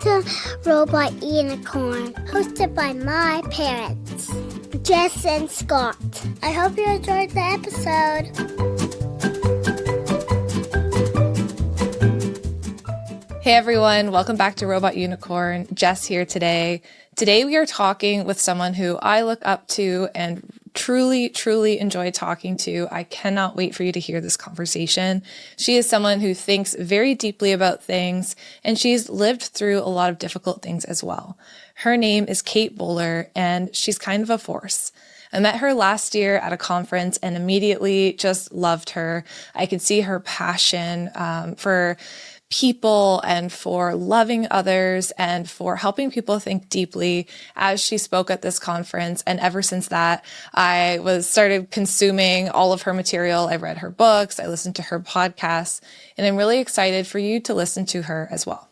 to Robot Unicorn, hosted by my parents, Jess and Scott. I hope you enjoyed the episode. Hey everyone, welcome back to Robot Unicorn. Jess here today. Today we are talking with someone who I look up to and truly enjoy talking to. I cannot wait for you to hear this conversation. She is someone who thinks very deeply about things, and she's lived through a lot of difficult things as well. Her name is Kate Bowler, and she's kind of a force. I met her last year at a conference and immediately just loved her. I could see her passion for people and for loving others and for helping people think deeply as she spoke at this conference. And ever since that, I started consuming all of her material. I read her books, I listened to her podcasts, and I'm really excited for you to listen to her as well.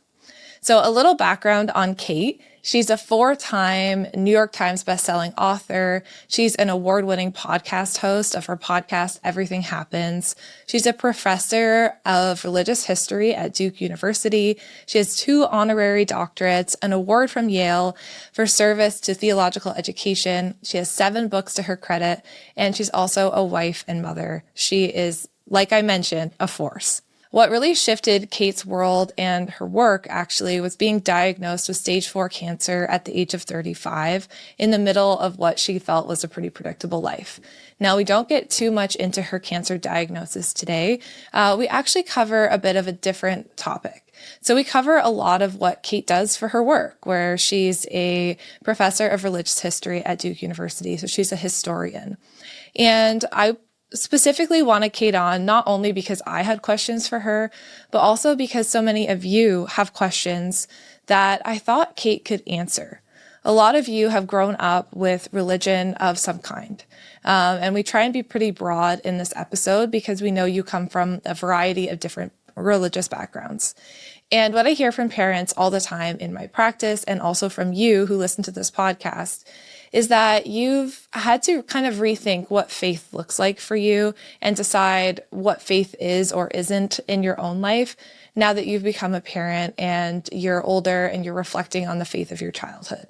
So a little background on Kate. She's a 4-time New York Times bestselling author. She's an award-winning podcast host of her podcast, Everything Happens. She's a professor of religious history at Duke University. She has 2 honorary doctorates, an award from Yale for service to theological education. She has 7 books to her credit, and she's also a wife and mother. She is, like I mentioned, a force. What really shifted Kate's world and her work actually was being diagnosed with stage 4 cancer at the age of 35 in the middle of what she felt was a pretty predictable life. Now, we don't get too much into her cancer diagnosis today. We actually cover a bit of a different topic. So we cover a lot of what Kate does for her work, where she's a professor of religious history at Duke University. So she's a historian. And I specifically wanted Kate on not only because I had questions for her, but also because so many of you have questions that I thought Kate could answer. A lot of you have grown up with religion of some kind. And we try and be pretty broad in this episode because we know you come from a variety of different religious backgrounds. And what I hear from parents all the time in my practice, and also from you who listen to this podcast, is that you've had to kind of rethink what faith looks like for you and decide what faith is or isn't in your own life now that you've become a parent and you're older and you're reflecting on the faith of your childhood.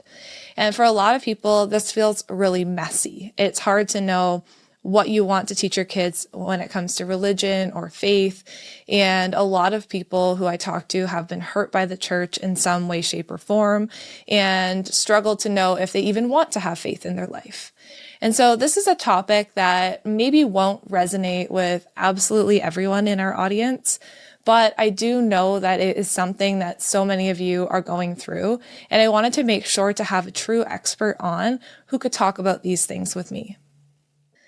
And for a lot of people, this feels really messy. It's hard to know what you want to teach your kids when it comes to religion or faith. And a lot of people who I talk to have been hurt by the church in some way, shape, or form and struggle to know if they even want to have faith in their life. And so this is a topic that maybe won't resonate with absolutely everyone in our audience, but I do know that it is something that so many of you are going through. And I wanted to make sure to have a true expert on who could talk about these things with me.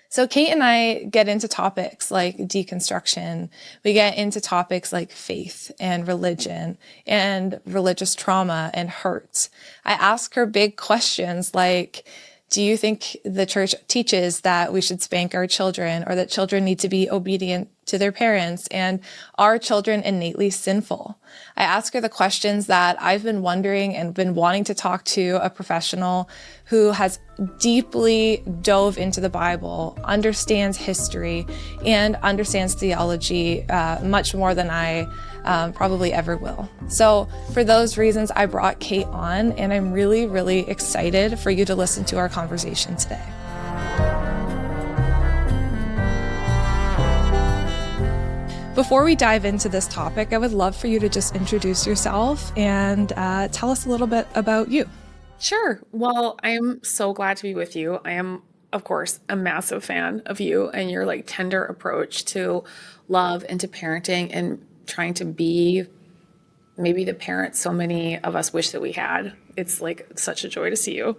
So Kate and I get into topics like deconstruction. We get into topics like faith and religion and religious trauma and hurt. I ask her big questions like, do you think the church teaches that we should spank our children or that children need to be obedient to their parents? And are children innately sinful? I ask her the questions that I've been wondering and been wanting to talk to a professional who has deeply dove into the Bible, understands history, and understands theology much more than I probably ever will. So for those reasons, I brought Kate on, and I'm really excited for you to listen to our conversation today. Before we dive into this topic, I would love for you to just introduce yourself and tell us a little bit about you. Sure. Well, I am so glad to be with you. I am, of course, a massive fan of you and your tender approach to love and to parenting and trying to be maybe the parent so many of us wish that we had. It's such a joy to see you.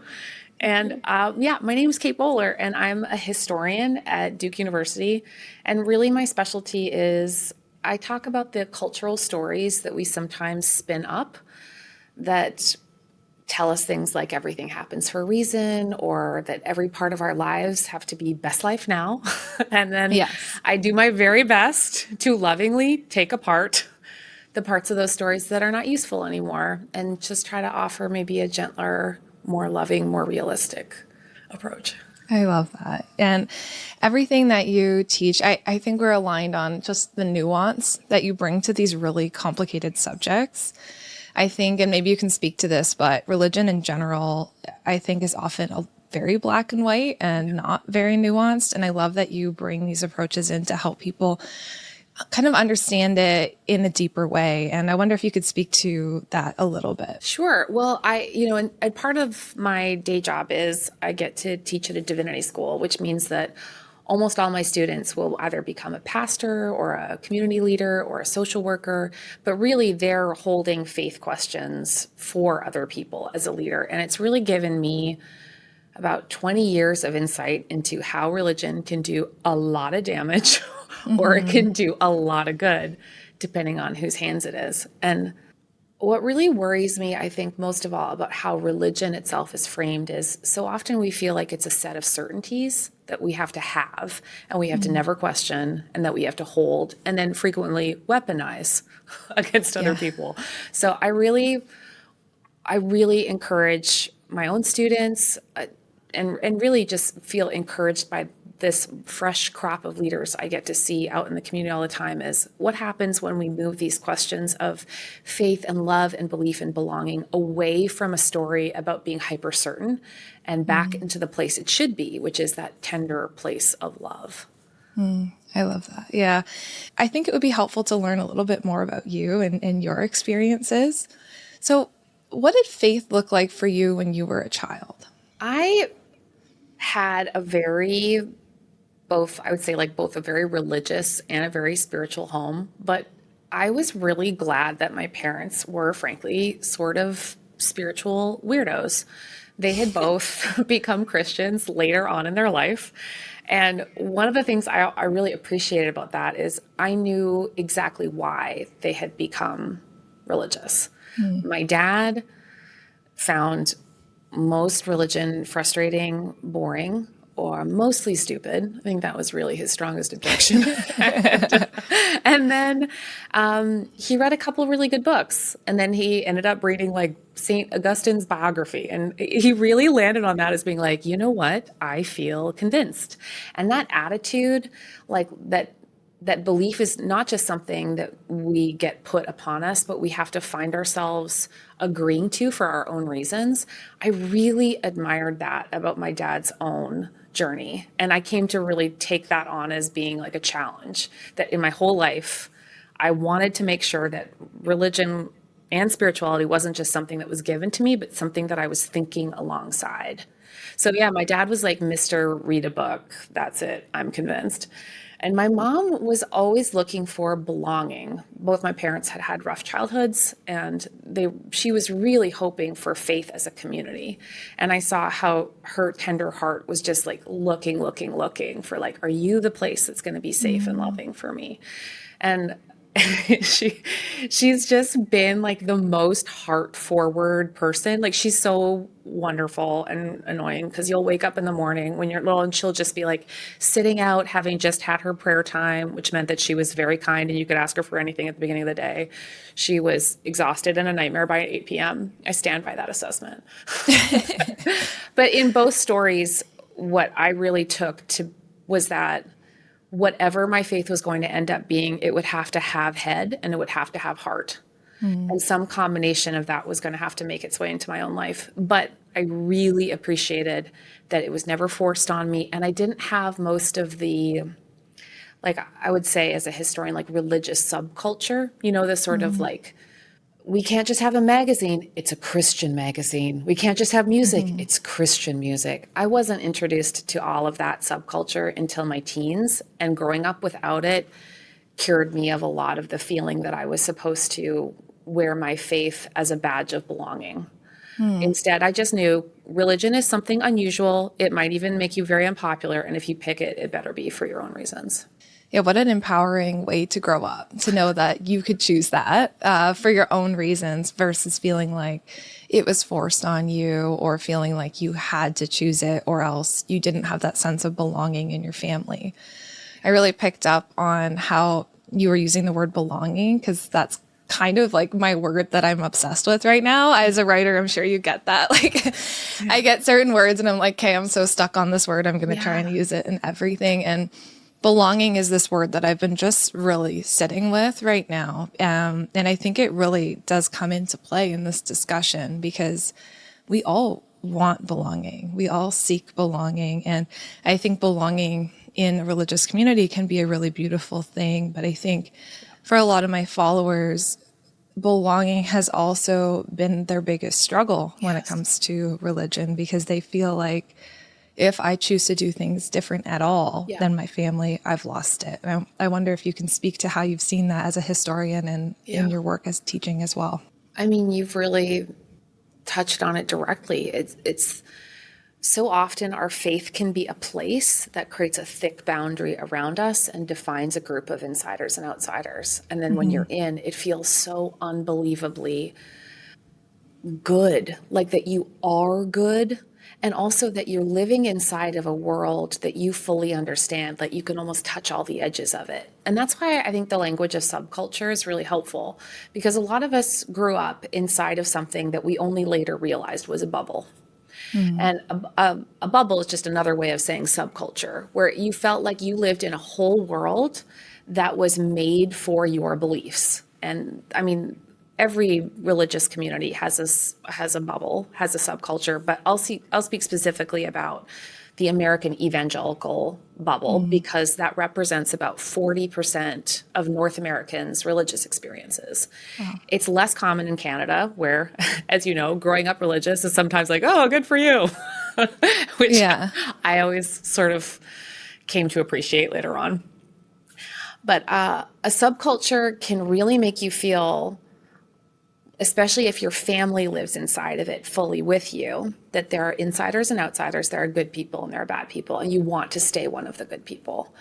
And my name is Kate Bowler, and I'm a historian at Duke University. And really my specialty is I talk about the cultural stories that we sometimes spin up that tell us things like everything happens for a reason, or that every part of our lives have to be best life now. And then I do my very best to lovingly take apart the parts of those stories that are not useful anymore and just try to offer maybe a gentler, more loving, more realistic approach. I love that. And everything that you teach, I think we're aligned on just the nuance that you bring to these really complicated subjects. I think, and maybe you can speak to this, but religion in general, I think is often a very black and white and not very nuanced. And I love that you bring these approaches in to help people kind of understand it in a deeper way. And I wonder if you could speak to that a little bit. Sure. Well, and part of my day job is I get to teach at a divinity school, which means that almost all my students will either become a pastor or a community leader or a social worker, but really they're holding faith questions for other people as a leader. And it's really given me about 20 years of insight into how religion can do a lot of damage or it can do a lot of good, depending on whose hands it is. And what really worries me, I think, most of all about how religion itself is framed is so often we feel like it's a set of certainties that we have to have and we have to never question and that we have to hold and then frequently weaponize against other people. So I really encourage my own students and really just feel encouraged by this fresh crop of leaders I get to see out in the community all the time is what happens when we move these questions of faith and love and belief and belonging away from a story about being hyper certain and back into the place it should be, which is that tender place of love. I love that. Yeah. I think it would be helpful to learn a little bit more about you and your experiences. So what did faith look like for you when you were a child? I had a both a very religious and a very spiritual home, but I was really glad that my parents were frankly sort of spiritual weirdos. They had both become Christians later on in their life. And one of the things I really appreciated about that is I knew exactly why they had become religious. My dad found most religion frustrating, boring, or mostly stupid. I think that was really his strongest objection. And then he read a couple of really good books. And then he ended up reading like St. Augustine's biography. And he really landed on that as being like, you know what? I feel convinced. And that attitude, like that belief is not just something that we get put upon us, but we have to find ourselves agreeing to for our own reasons. I really admired that about my dad's own journey. And I came to really take that on as being like a challenge that in my whole life, I wanted to make sure that religion and spirituality wasn't just something that was given to me, but something that I was thinking alongside. So yeah, my dad was like, Mr. Read a book. That's it. I'm convinced. And my mom was always looking for belonging. Both my parents had had rough childhoods, and she was really hoping for faith as a community. And I saw how her tender heart was just like looking for like, are you the place that's going to be safe and loving for me? And she's just been like the most heart forward person. Like she's so wonderful and annoying because you'll wake up in the morning when you're little and she'll just be like sitting out, having just had her prayer time, which meant that she was very kind and you could ask her for anything at the beginning of the day. She was exhausted and a nightmare by 8 p.m. I stand by that assessment. But in both stories, what I really took was that whatever my faith was going to end up being, it would have to have head and it would have to have heart. And some combination of that was going to have to make its way into my own life. But I really appreciated that it was never forced on me. And I didn't have most of the, like I would say as a historian, like religious subculture, this sort of like, we can't just have a magazine. It's a Christian magazine. We can't just have music. It's Christian music. I wasn't introduced to all of that subculture until my teens, and growing up without it cured me of a lot of the feeling that I was supposed to wear my faith as a badge of belonging. Instead, I just knew religion is something unusual. It might even make you very unpopular. And if you pick it, it better be for your own reasons. Yeah, what an empowering way to grow up, to know that you could choose that for your own reasons versus feeling like it was forced on you or feeling like you had to choose it or else you didn't have that sense of belonging in your family. I really picked up on how you were using the word belonging because that's kind of like my word that I'm obsessed with right now. As a writer, I'm sure you get that. Like I get certain words and I'm like, okay, I'm so stuck on this word. I'm going to try and use it in everything. And belonging is this word that I've been just really sitting with right now. And I think it really does come into play in this discussion because we all want belonging. We all seek belonging. And I think belonging in a religious community can be a really beautiful thing. But I think for a lot of my followers, belonging has also been their biggest struggle when it comes to religion, because they feel like if I choose to do things different at all than my family, I've lost it. And I wonder if you can speak to how you've seen that as a historian and in your work as teaching as well. I mean, you've really touched on it directly. It's so often our faith can be a place that creates a thick boundary around us and defines a group of insiders and outsiders. And then when you're in, it feels so unbelievably good, like that you are good. And also that you're living inside of a world that you fully understand, that you can almost touch all the edges of it. And that's why I think the language of subculture is really helpful, because a lot of us grew up inside of something that we only later realized was a bubble. And a bubble is just another way of saying subculture, where you felt like you lived in a whole world that was made for your beliefs. And I mean, every religious community has a bubble, has a subculture, but I'll speak specifically about the American evangelical bubble, because that represents about 40% of North Americans' religious experiences. Wow. It's less common in Canada, where, as you know, growing up religious is sometimes like, oh, good for you, which I always sort of came to appreciate later on. But a subculture can really make you feel, especially if your family lives inside of it fully with you, that there are insiders and outsiders, there are good people and there are bad people, and you want to stay one of the good people.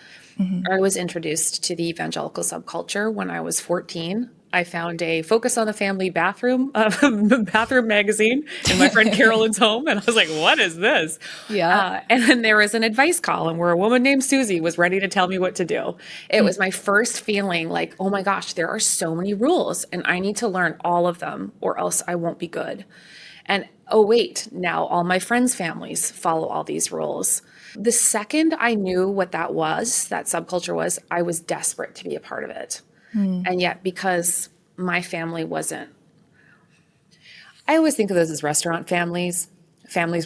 I was introduced to the evangelical subculture when I was 14. I found a Focus on the Family bathroom magazine in my friend Carolyn's home, and I was like, what is this? And then there was an advice column where a woman named Susie was ready to tell me what to do. It was my first feeling like, oh my gosh, there are so many rules, and I need to learn all of them, or else I won't be good. And oh wait, now all my friends' families follow all these rules. The second I knew what that subculture was, I was desperate to be a part of it. And yet, because my family wasn't, I always think of those as restaurant families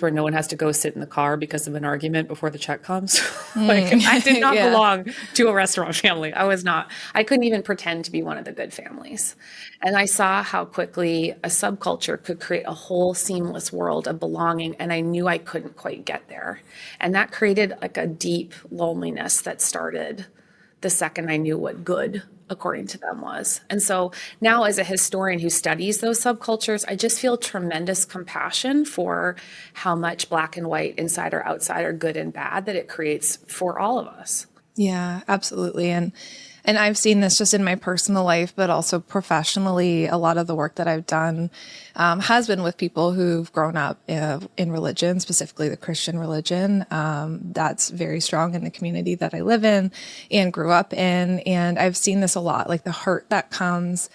where no one has to go sit in the car because of an argument before the check comes. I did not belong to a restaurant family. I couldn't even pretend to be one of the good families. And I saw how quickly a subculture could create a whole seamless world of belonging, and I knew I couldn't quite get there. And that created like a deep loneliness that started the second I knew what good, according to them, was. And so now, as a historian who studies those subcultures, I just feel tremendous compassion for how much black and white, insider, outsider, good and bad that it creates for all of us. Yeah, absolutely. And I've seen this just in my personal life, but also professionally. A lot of the work that I've done has been with people who've grown up in religion, specifically the Christian religion. That's very strong in the community that I live in and grew up in. And I've seen this a lot, like the hurt that comes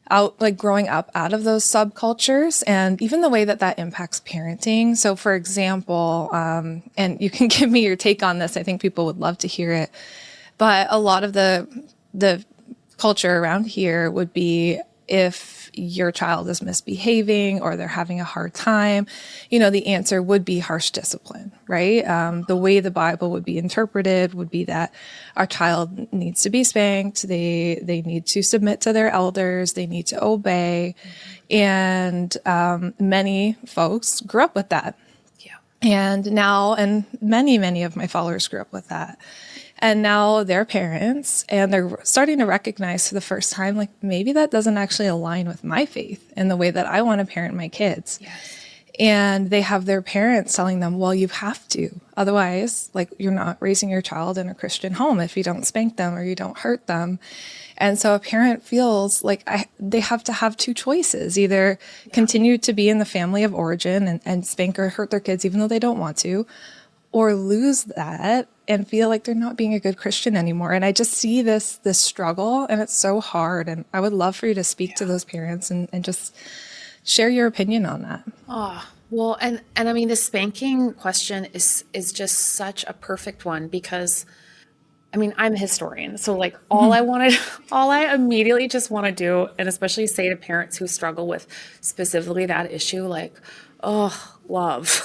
out, like growing up out of those subcultures, and even the way that impacts parenting. So for example, and you can give me your take on this, I think people would love to hear it. But a lot of the culture around here would be, if your child is misbehaving or they're having a hard time, the answer would be harsh discipline, right? The way the Bible would be interpreted would be that our child needs to be spanked. They need to submit to their elders. They need to obey. And many folks grew up with that. Yeah. And many of my followers grew up with that. And now they're parents, and they're starting to recognize for the first time, like, maybe that doesn't actually align with my faith and the way that I want to parent my kids. Yes. And they have their parents telling them, well, you have to. Otherwise, like, you're not raising your child in a Christian home if you don't spank them or you don't hurt them. And so a parent feels like they have to have two choices: either continue to be in the family of origin and spank or hurt their kids even though they don't want to, or lose that and feel like they're not being a good Christian anymore. And I just see this struggle, and it's so hard. And I would love for you to speak to those parents and just share your opinion on that. Oh, well, and I mean, the spanking question is just such a perfect one, because I mean, I'm a historian, so like all I immediately just want to do, and especially say to parents who struggle with specifically that issue, like, oh, love.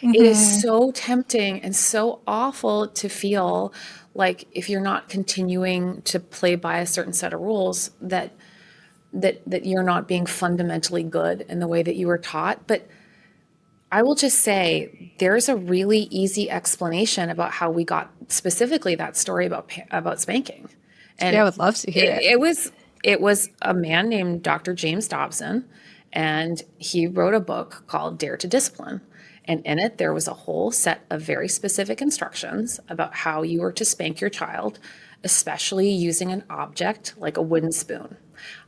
It is so tempting and so awful to feel like if you're not continuing to play by a certain set of rules, that you're not being fundamentally good in the way that you were taught. But I will just say there's a really easy explanation about how we got specifically that story about spanking. And Yeah, I would love to hear it. it was a man named Dr. James Dobson, and he wrote a book called Dare to Discipline. And in it, there was a whole set of very specific instructions about how you were to spank your child, especially using an object like a wooden spoon.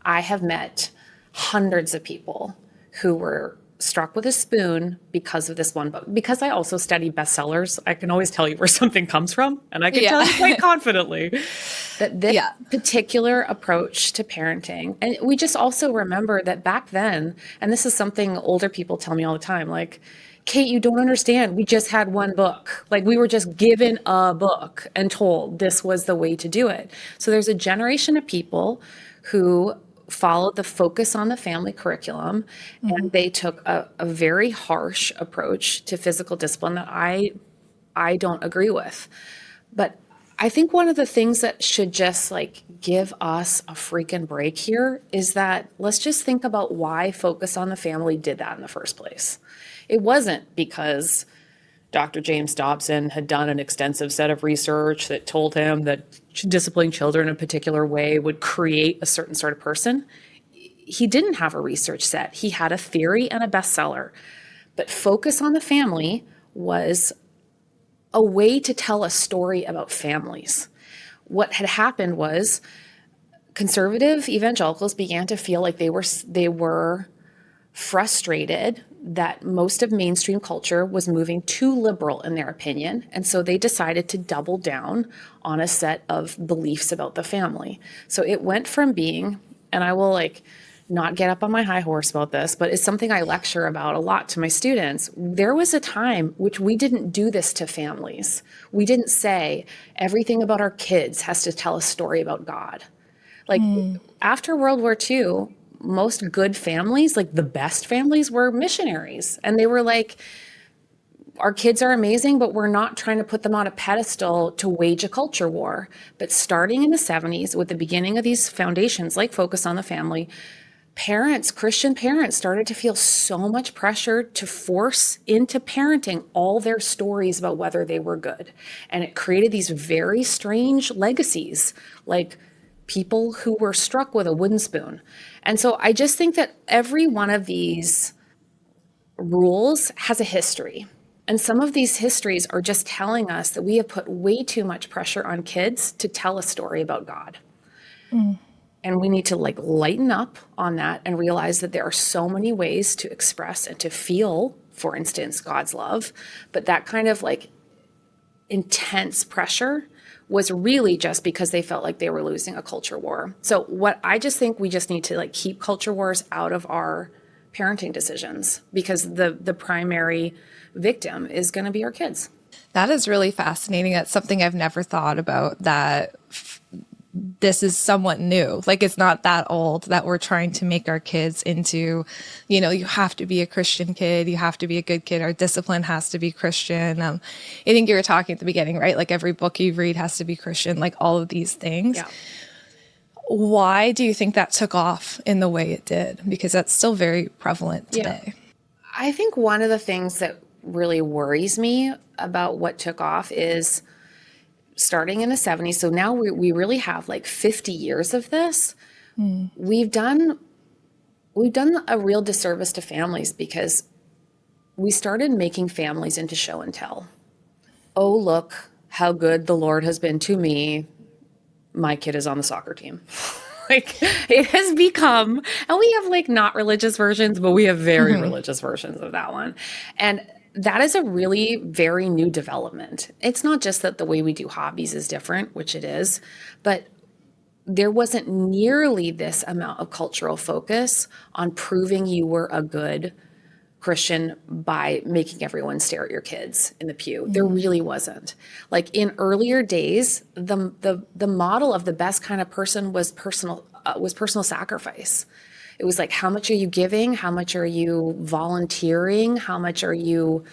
I have met hundreds of people who were struck with a spoon because of this one book. Because I also study bestsellers, I can always tell you where something comes from, and I can tell you quite confidently that this particular approach to parenting, and we just also remember that back then, and this is something older people tell me all the time, like, Kate, you don't understand. We just had one book. Like, we were just given a book and told this was the way to do it. So there's a generation of people who followed the focus on the family curriculum, and they took a very harsh approach to physical discipline that I don't agree with. But I think one of the things that should just like give us a freaking break here is that let's just think about why focus on the family did that in the first place. It wasn't because Dr. James Dobson had done an extensive set of research that told him that disciplining children in a particular way would create a certain sort of person. He didn't have a research set. He had a theory and a bestseller. But focus on the family was a way to tell a story about families. What had happened was conservative evangelicals began to feel like they were frustrated that most of mainstream culture was moving too liberal in their opinion. And so they decided to double down on a set of beliefs about the family. So it went from being, and I will like not get up on my high horse about this, but it's something I lecture about a lot to my students. There was a time which we didn't do this to families. We didn't say everything about our kids has to tell a story about God. Like after World War II, most good families, like the best families, were missionaries. And they were like, our kids are amazing, but we're not trying to put them on a pedestal to wage a culture war. But starting in the 70s, with the beginning of these foundations like Focus on the Family, parents, Christian parents, started to feel so much pressure to force into parenting all their stories about whether they were good. And it created these very strange legacies, like people who were struck with a wooden spoon. And so I just think that every one of these rules has a history. And some of these histories are just telling us that we have put way too much pressure on kids to tell a story about God. And we need to like lighten up on that and realize that there are so many ways to express and to feel, for instance, God's love. But that kind of like intense pressure was really just because they felt like they were losing a culture war. So what I just think we just need to like keep culture wars out of our parenting decisions, because the primary victim is going to be our kids. That is really fascinating. That's something I've never thought about, that this is somewhat new. Like, it's not that old that we're trying to make our kids into, you know, you have to be a Christian kid, you have to be a good kid, our discipline has to be Christian. I think you were talking at the beginning, right? Like every book you read has to be Christian, like all of these things. Yeah. Why do you think that took off in the way it did? Because that's still very prevalent today. Yeah. I think one of the things that really worries me about what took off is starting in the 70s. So now we really have like 50 years of this. We've done a real disservice to families because we started making families into show and tell. Oh, look how good the Lord has been to me. My kid is on the soccer team. Like, it has become, and we have like not religious versions, but we have very religious versions of that one. And that is a really very new development. It's not just that the way we do hobbies is different, which it is, but there wasn't nearly this amount of cultural focus on proving you were a good Christian by making everyone stare at your kids in the pew. There really wasn't. Like in earlier days, the model of the best kind of person was personal sacrifice. It was like, how much are you giving? How much are you volunteering? How much are you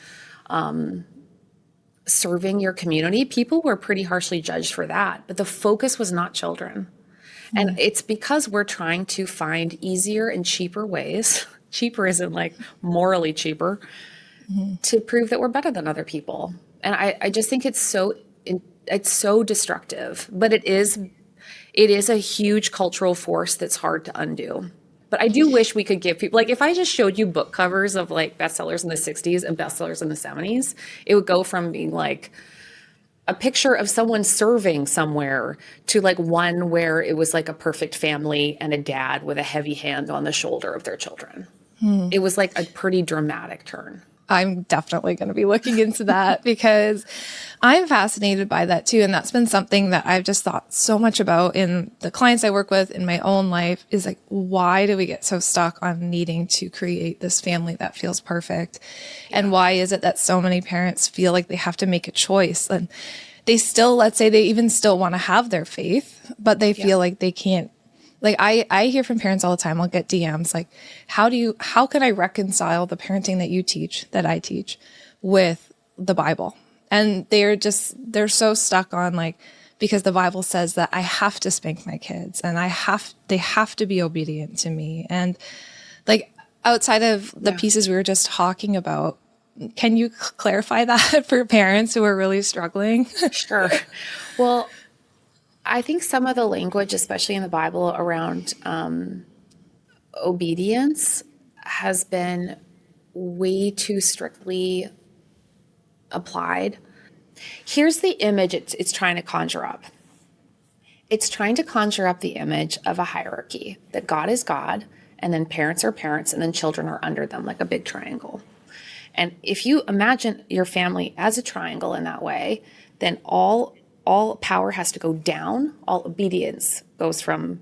serving your community? People were pretty harshly judged for that, but the focus was not children. And it's because we're trying to find easier and cheaper ways. Cheaper isn't like morally cheaper, to prove that we're better than other people. And I just think it's so destructive, but it is a huge cultural force that's hard to undo. But I do wish we could give people, like if I just showed you book covers of like bestsellers in the 60s and bestsellers in the 70s, it would go from being like a picture of someone serving somewhere to like one where it was like a perfect family and a dad with a heavy hand on the shoulder of their children. It was like a pretty dramatic turn. I'm definitely going to be looking into that because I'm fascinated by that too. And that's been something that I've just thought so much about in the clients I work with, in my own life, is like, why do we get so stuck on needing to create this family that feels perfect? And why is it that so many parents feel like they have to make a choice? And they still, let's say they even still want to have their faith, but they feel like they can't. Like I hear from parents all the time, I'll get DMs like, how can I reconcile the parenting that I teach with the Bible? And they're so stuck on like, because the Bible says that I have to spank my kids and they have to be obedient to me. And like outside of the pieces we were just talking about, can you clarify that for parents who are really struggling? Sure. Well, I think some of the language, especially in the Bible, around obedience has been way too strictly applied. Here's the image it's trying to conjure up. It's trying to conjure up the image of a hierarchy, that God is God, and then parents are parents, and then children are under them, like a big triangle. And if you imagine your family as a triangle in that way, then all power has to go down. All obedience goes from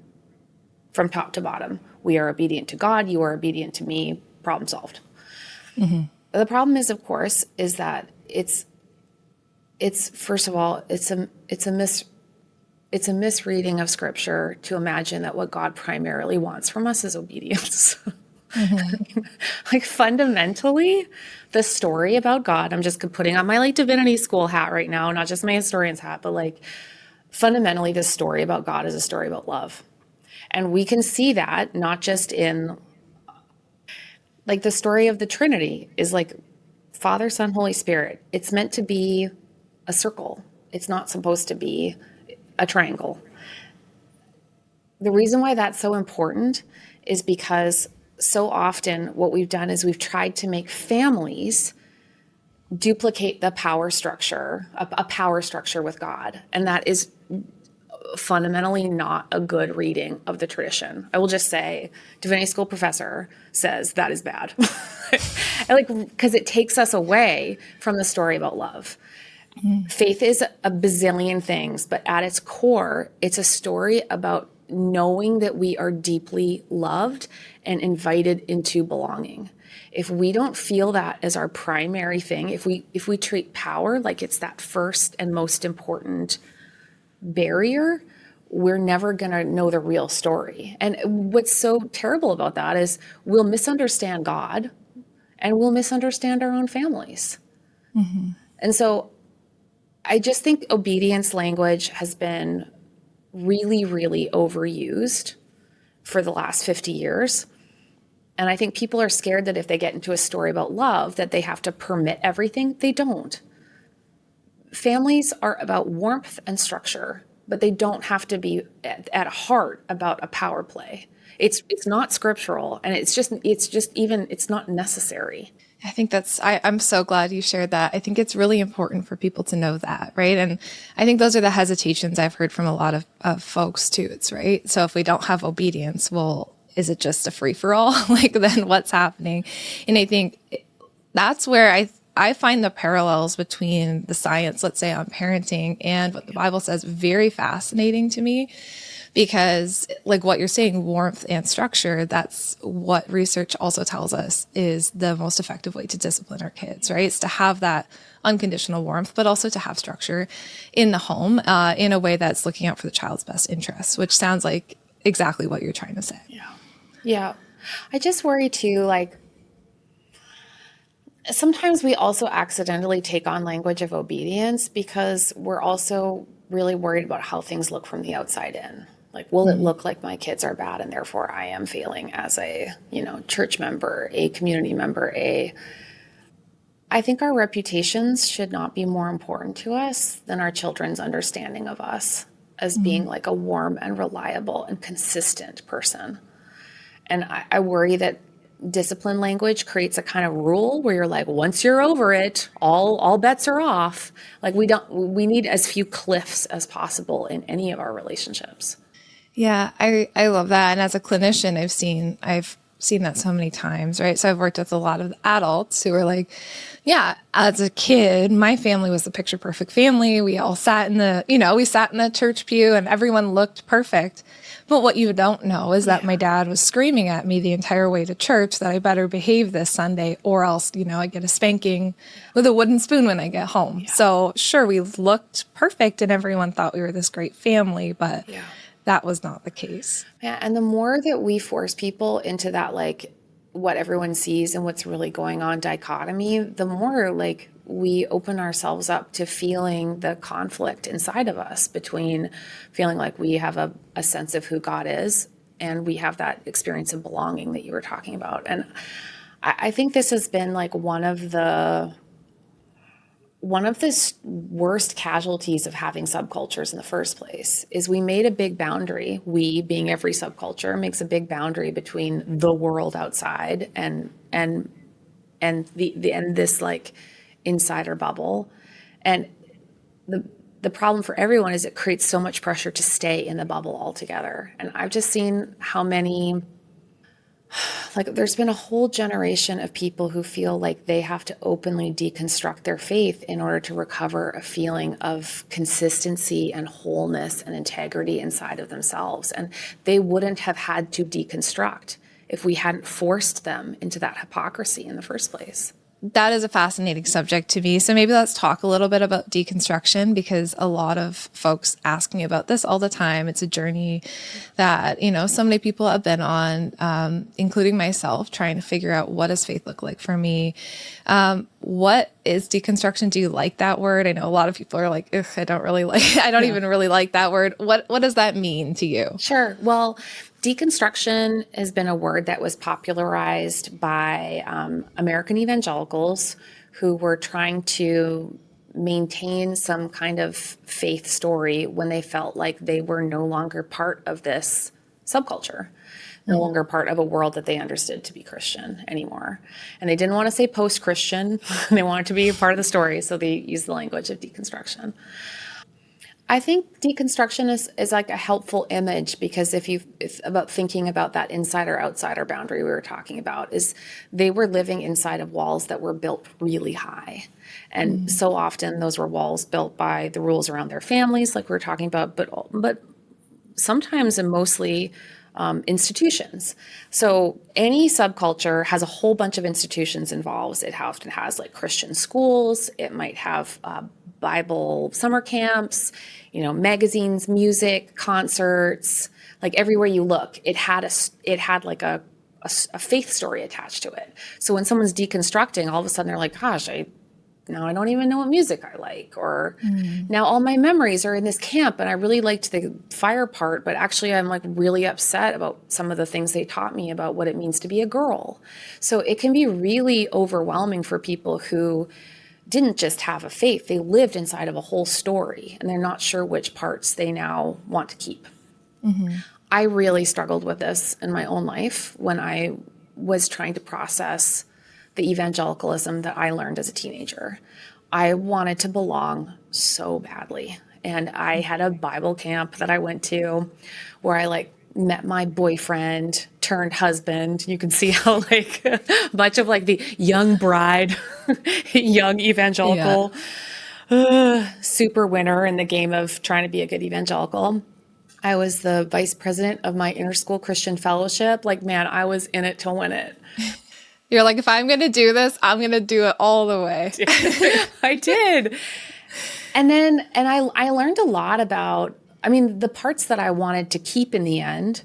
top to bottom. We are obedient to God. You are obedient to me. Problem solved. The problem is, of course, is that it's first of all, it's a misreading of Scripture to imagine that what God primarily wants from us is obedience. Like fundamentally, the story about God, I'm just putting on my like divinity school hat right now, not just my historian's hat, but like fundamentally the story about God is a story about love. And we can see that not just in like the story of the Trinity is like Father, Son, Holy Spirit. It's meant to be a circle. It's not supposed to be a triangle. The reason why that's so important is because so often what we've done is we've tried to make families duplicate the power structure, a power structure with God. And that is fundamentally not a good reading of the tradition. I will just say, divinity school professor says that is bad. Because it takes us away from the story about love. Faith is a bazillion things, but at its core, it's a story about knowing that we are deeply loved and invited into belonging. If we don't feel that as our primary thing, if we treat power like it's that first and most important barrier, we're never going to know the real story. And what's so terrible about that is we'll misunderstand God and we'll misunderstand our own families. And so I just think obedience language has been really, really overused for the last 50 years. And I think people are scared that if they get into a story about love, that they have to permit everything. They don't. Families are about warmth and structure, but they don't have to be at heart about a power play. It's not scriptural, and it's not necessary. I think I'm so glad you shared that. I think it's really important for people to know that, right? And I think those are the hesitations I've heard from a lot of folks too. It's right. So if we don't have obedience, well, is it just a free for all? Like then what's happening? And I think that's where I find the parallels between the science, let's say on parenting, and what the Bible says very fascinating to me. because like what you're saying, warmth and structure, that's what research also tells us is the most effective way to discipline our kids, right? It's to have that unconditional warmth, but also to have structure in the home in a way that's looking out for the child's best interests, which sounds like exactly what you're trying to say. Yeah. I just worry too, like sometimes we also accidentally take on language of obedience because we're also really worried about how things look from the outside in. Like, will it look like my kids are bad and therefore I am failing as a, church member, a community member, I think our reputations should not be more important to us than our children's understanding of us as being like a warm and reliable and consistent person. And I worry that discipline language creates a kind of rule where you're like, once you're over it, all bets are off. Like we need as few cliffs as possible in any of our relationships. Yeah, I love that. And as a clinician, I've seen that so many times, right? So I've worked with a lot of adults who are like, yeah, as a kid, my family was the picture perfect family. We all sat in we sat in the church pew and everyone looked perfect. But what you don't know is that my dad was screaming at me the entire way to church that I better behave this Sunday or else, I get a spanking with a wooden spoon when I get home. Yeah. So sure, we looked perfect and everyone thought we were this great family, but that was not the case. Yeah. And the more that we force people into that, like what everyone sees and what's really going on dichotomy, the more like we open ourselves up to feeling the conflict inside of us between feeling like we have a sense of who God is and we have that experience of belonging that you were talking about. And I think this has been like one of the worst casualties of having subcultures in the first place is we made a big boundary. We, being every subculture, makes a big boundary between the world outside and this like insider bubble. And the problem for everyone is it creates so much pressure to stay in the bubble altogether. And I've just seen how many, like there's been a whole generation of people who feel like they have to openly deconstruct their faith in order to recover a feeling of consistency and wholeness and integrity inside of themselves. And they wouldn't have had to deconstruct if we hadn't forced them into that hypocrisy in the first place. That is a fascinating subject to me. So maybe let's talk a little bit about deconstruction because a lot of folks ask me about this all the time. It's a journey that, so many people have been on, including myself, trying to figure out what does faith look like for me. What is deconstruction? Do you like that word? I know a lot of people are like, ugh, I don't even really like that word. What does that mean to you? Sure. Well, deconstruction has been a word that was popularized by American evangelicals who were trying to maintain some kind of faith story when they felt like they were no longer part of this subculture, no longer part of a world that they understood to be Christian anymore. And they didn't want to say post-Christian. They wanted to be a part of the story, so they used the language of deconstruction. I think deconstruction is like a helpful image because if about thinking about that insider outsider boundary we were talking about is they were living inside of walls that were built really high. And so often those were walls built by the rules around their families like we were talking about, but sometimes and mostly institutions. So any subculture has a whole bunch of institutions involved. It often has like Christian schools. It might have Bible summer camps, magazines, music, concerts. Like everywhere you look, it had like a faith story attached to it. So when someone's deconstructing, all of a sudden they're like, gosh, now I don't even know what music I like, or now all my memories are in this camp and I really liked the fire part, but actually I'm like really upset about some of the things they taught me about what it means to be a girl. So it can be really overwhelming for people who didn't just have a faith, they lived inside of a whole story and they're not sure which parts they now want to keep. I really struggled with this in my own life when I was trying to process the evangelicalism that I learned as a teenager. I wanted to belong so badly. And I had a Bible camp that I went to where I met my boyfriend turned husband. You can see how much of the young bride, young evangelical, super winner in the game of trying to be a good evangelical. I was the vice president of my interschool Christian fellowship. Like, man, I was in it to win it. You're like, if I'm going to do this, I'm going to do it all the way. I did. And I learned a lot about, I mean, the parts that I wanted to keep in the end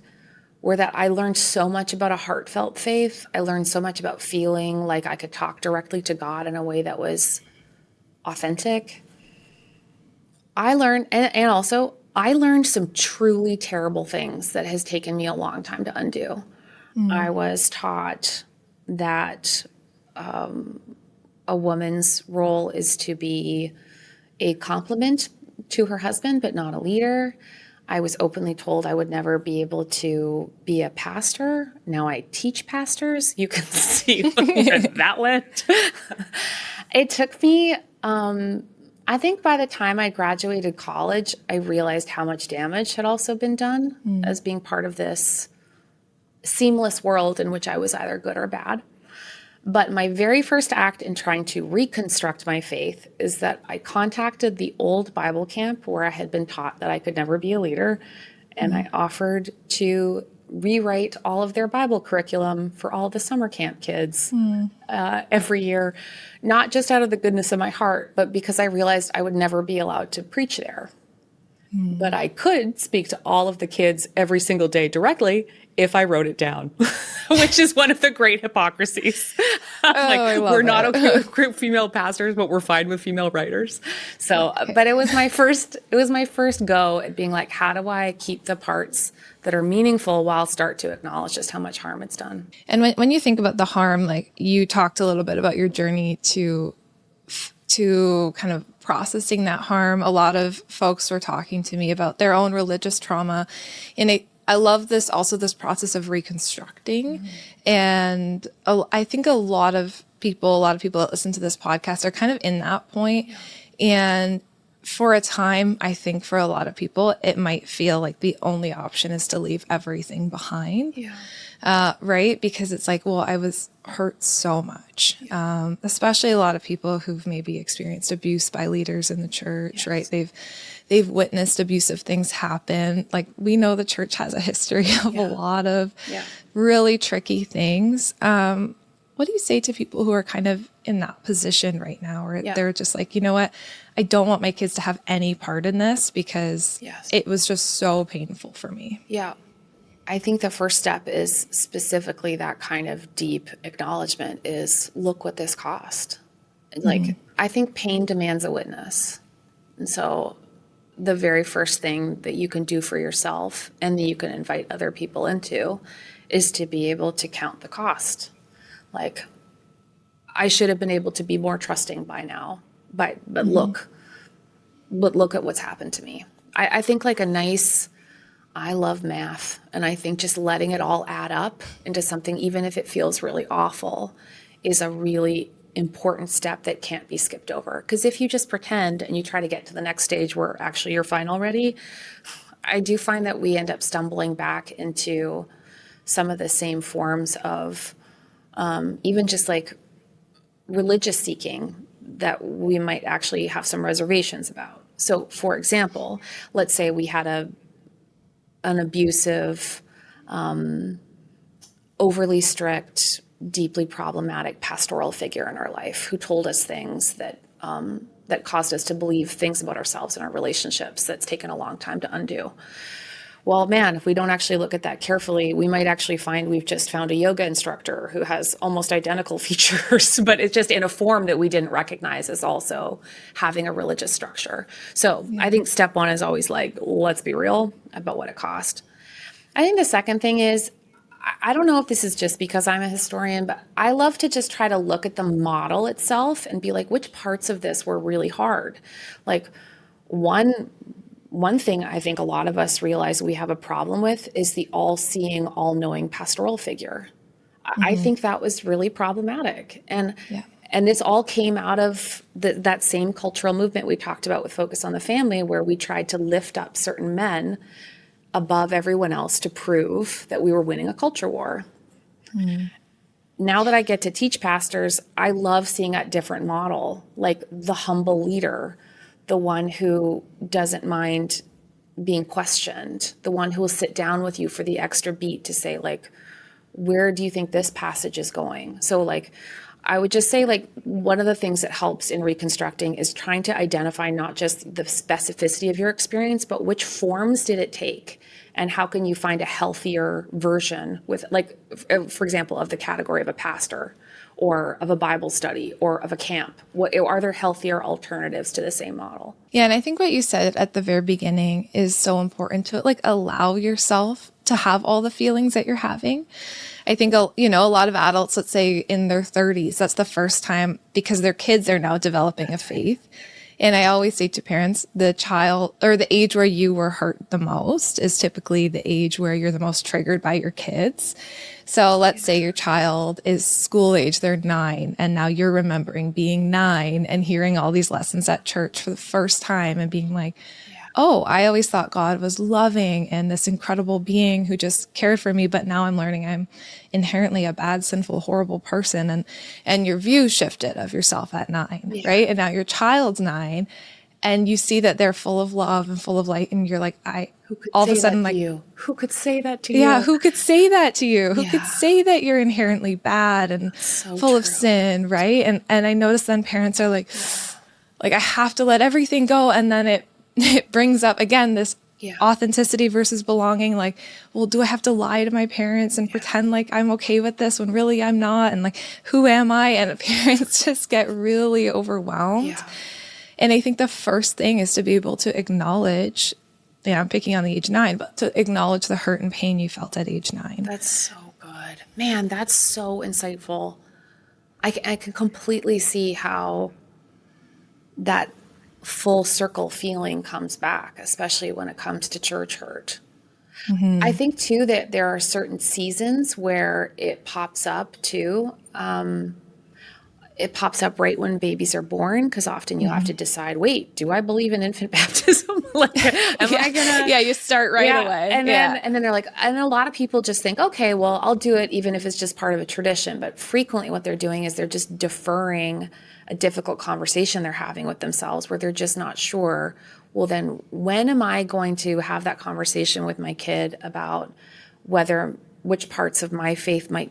were that I learned so much about a heartfelt faith. I learned so much about feeling like I could talk directly to God in a way that was authentic. I learned, and also, I learned some truly terrible things that has taken me a long time to undo. I was taught that a woman's role is to be a complement to her husband, but not a leader. I was openly told I would never be able to be a pastor. Now I teach pastors. You can see where that went. It took me, I think by the time I graduated college, I realized how much damage had also been done as being part of this seamless world in which I was either good or bad. But my very first act in trying to reconstruct my faith is that I contacted the old Bible camp where I had been taught that I could never be a leader, and I offered to rewrite all of their Bible curriculum for all the summer camp kids every year, not just out of the goodness of my heart, but because I realized I would never be allowed to preach there. But I could speak to all of the kids every single day directly if I wrote it down, which is one of the great hypocrisies. I love we're not it. okay with group female pastors, but we're fine with female writers. So, but it was my first go at being like, how do I keep the parts that are meaningful while start to acknowledge just how much harm it's done? And when you think about the harm, like you talked a little bit about your journey to kind of processing that harm. A lot of folks were talking to me about their own religious trauma. And I love this process of reconstructing. And I think a lot of people that listen to this podcast are kind of in that point. And for a time, I think for a lot of people, it might feel like the only option is to leave everything behind. Right? Because it's like, well, I was hurt so much, especially a lot of people who've maybe experienced abuse by leaders in the church, right? They've witnessed abusive things happen. Like we know the church has a history of a lot of really tricky things. What do you say to people who are kind of in that position right now, where they're just like, you know what, I don't want my kids to have any part in this because it was just so painful for me. Yeah. I think the first step is specifically that kind of deep acknowledgement is look what this cost. Like, I think pain demands a witness. And so the very first thing that you can do for yourself and that you can invite other people into is to be able to count the cost. Like, I should have been able to be more trusting by now, but look at what's happened to me. I think like I love math, and I think just letting it all add up into something, even if it feels really awful, is a really important step that can't be skipped over. Because if you just pretend and you try to get to the next stage where actually you're fine already, I do find that we end up stumbling back into some of the same forms of even just like religious seeking that we might actually have some reservations about. So, for example, let's say we had an abusive, overly strict, deeply problematic pastoral figure in our life who told us things that caused us to believe things about ourselves and our relationships that's taken a long time to undo. Well, man, if we don't actually look at that carefully, we might actually find we've just found a yoga instructor who has almost identical features, but it's just in a form that we didn't recognize as also having a religious structure. So I think step one is always like, let's be real about what it cost. I think the second thing is, I don't know if this is just because I'm a historian, but I love to just try to look at the model itself and be like, which parts of this were really hard? Like one thing I think a lot of us realize we have a problem with is the all-seeing, all-knowing pastoral figure. I think that was really problematic. And this all came out of that same cultural movement we talked about with Focus on the Family, where we tried to lift up certain men above everyone else to prove that we were winning a culture war. Now that I get to teach pastors, I love seeing a different model, like the humble leader, the one who doesn't mind being questioned, the one who will sit down with you for the extra beat to say, like, where do you think this passage is going? So like, I would just say, like, one of the things that helps in reconstructing is trying to identify not just the specificity of your experience, but which forms did it take? And how can you find a healthier version with, like, for example, of the category of a pastor or of a Bible study or of a camp? What are there healthier alternatives to the same model? Yeah, and I think what you said at the very beginning is so important to like allow yourself to have all the feelings that you're having. I think, you know, a lot of adults, let's say in their 30s, that's the first time because their kids are now developing a faith. And I always say to parents, the child or the age where you were hurt the most is typically the age where you're the most triggered by your kids. So let's say your child is school age, they're 9, and now you're remembering being 9 and hearing all these lessons at church for the first time and being like, oh, I always thought God was loving and this incredible being who just cared for me, but now I'm learning I'm inherently a bad, sinful, horrible person. And your view shifted of yourself at 9, right? And now your child's 9 and you see that they're full of love and full of light. And you're like, all of a sudden, like, who could say that to you? Yeah, who could say that to you? Who could say that you're inherently bad and full of sin, right? And I notice then parents are like, I have to let everything go. And then it brings up again this authenticity versus belonging. Like, well, do I have to lie to my parents and pretend like I'm okay with this when really I'm not? And like, who am I? And parents just get really overwhelmed. And I think the first thing is to be able to acknowledge, I'm picking on the age 9, but to acknowledge the hurt and pain you felt at age 9. That's so good. Man, that's so insightful. I can completely see how that full circle feeling comes back, especially when it comes to church hurt. I think too that there are certain seasons where it pops up too. It pops up right when babies are born, because often you have to decide, wait, do I believe in infant baptism? Like, am I gonna? Yeah, you start right away. And then they're like, and a lot of people just think, okay, well, I'll do it even if it's just part of a tradition. But frequently what they're doing is they're just deferring a difficult conversation they're having with themselves where they're just not sure, well, then when am I going to have that conversation with my kid about which parts of my faith might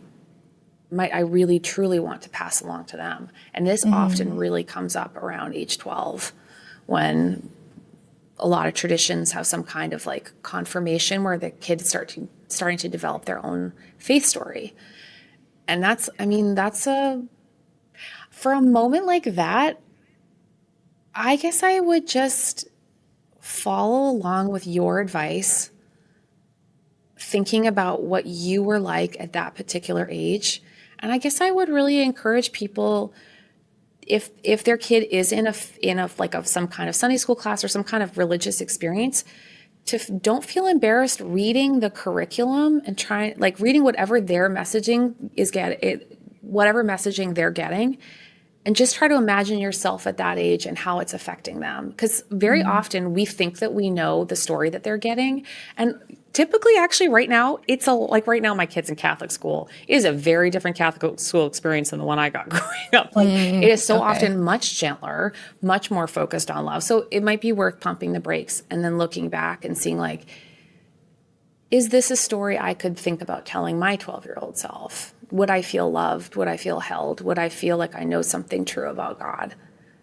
I really truly want to pass along to them? And this often really comes up around age 12 when a lot of traditions have some kind of like confirmation where the kids starting to develop their own faith story. And for a moment like that, I guess I would just follow along with your advice, thinking about what you were like at that particular age. And I guess I would really encourage people, if their kid is in some kind of Sunday school class or some kind of religious experience, don't feel embarrassed reading the curriculum and reading whatever their messaging whatever messaging they're getting, and just try to imagine yourself at that age and how it's affecting them. Because very often we think that we know the story that they're getting. And typically, actually, right now, right now, my kid's in Catholic school. It is a very different Catholic school experience than the one I got growing up. It is so often much gentler, much more focused on love. So it might be worth pumping the brakes and then looking back and seeing, like, is this a story I could think about telling my 12-year-old self? Would I feel loved? Would I feel held? Would I feel like I know something true about God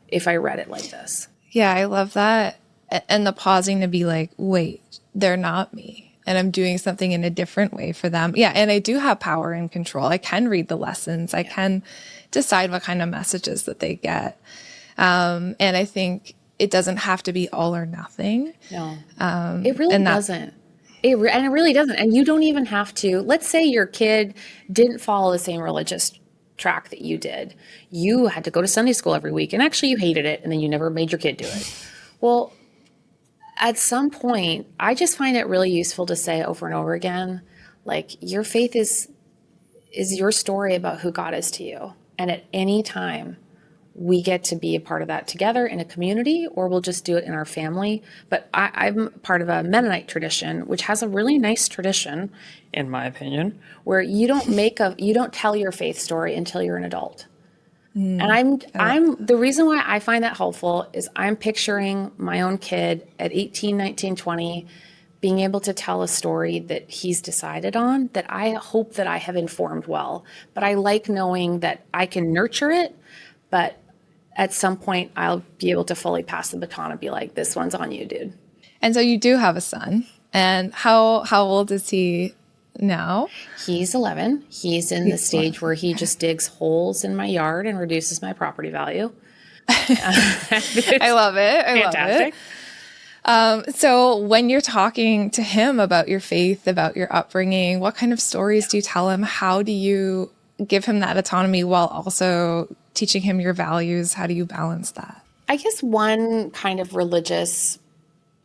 if I read it like this? Yeah, I love that. And the pausing to be like, wait, they're not me. And I'm doing something in a different way for them. Yeah, and I do have power and control. I can read the lessons. I can decide what kind of messages that they get. And I think it doesn't have to be all or nothing. No, it really doesn't. It really doesn't. And you don't even have to. Let's say your kid didn't follow the same religious track that you did. You had to go to Sunday school every week, and actually you hated it, and then you never made your kid do it. Well, at some point, I just find it really useful to say over and over again, like, your faith is your story about who God is to you. And at any time, we get to be a part of that together in a community, or we'll just do it in our family. But I'm part of a Mennonite tradition, which has a really nice tradition, in my opinion, where you don't tell your faith story until you're an adult. And I'm the reason why I find that helpful is I'm picturing my own kid at 18, 19, 20 being able to tell a story that he's decided on, that I hope that I have informed well. But I like knowing that I can nurture it, but at some point I'll be able to fully pass the baton and be like, this one's on you, dude. And so you do have a son. And how old is he now? He's 11. He's in the stage where he just digs holes in my yard and reduces my property value. I love it. Fantastic. Love it. So when you're talking to him about your faith, about your upbringing, what kind of stories do you tell him? How do you give him that autonomy while also teaching him your values? How do you balance that? I guess one kind of religious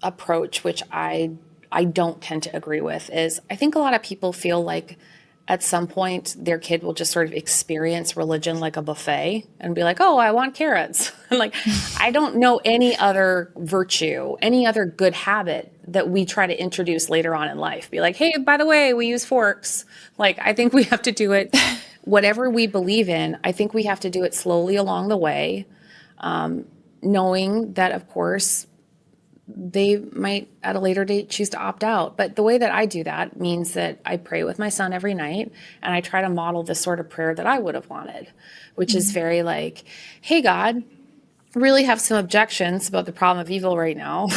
approach, which I don't tend to agree with, is I think a lot of people feel like at some point their kid will just sort of experience religion like a buffet and be like, oh, I want carrots. And like, I don't know any other virtue, any other good habit that we try to introduce later on in life. Be like, hey, by the way, we use forks. Like, I think we have to do it, whatever we believe in, I think we have to do it slowly along the way, knowing that, of course, they might at a later date choose to opt out. But the way that I do that means that I pray with my son every night and I try to model the sort of prayer that I would have wanted, which is very like, hey, God, really have some objections about the problem of evil right now.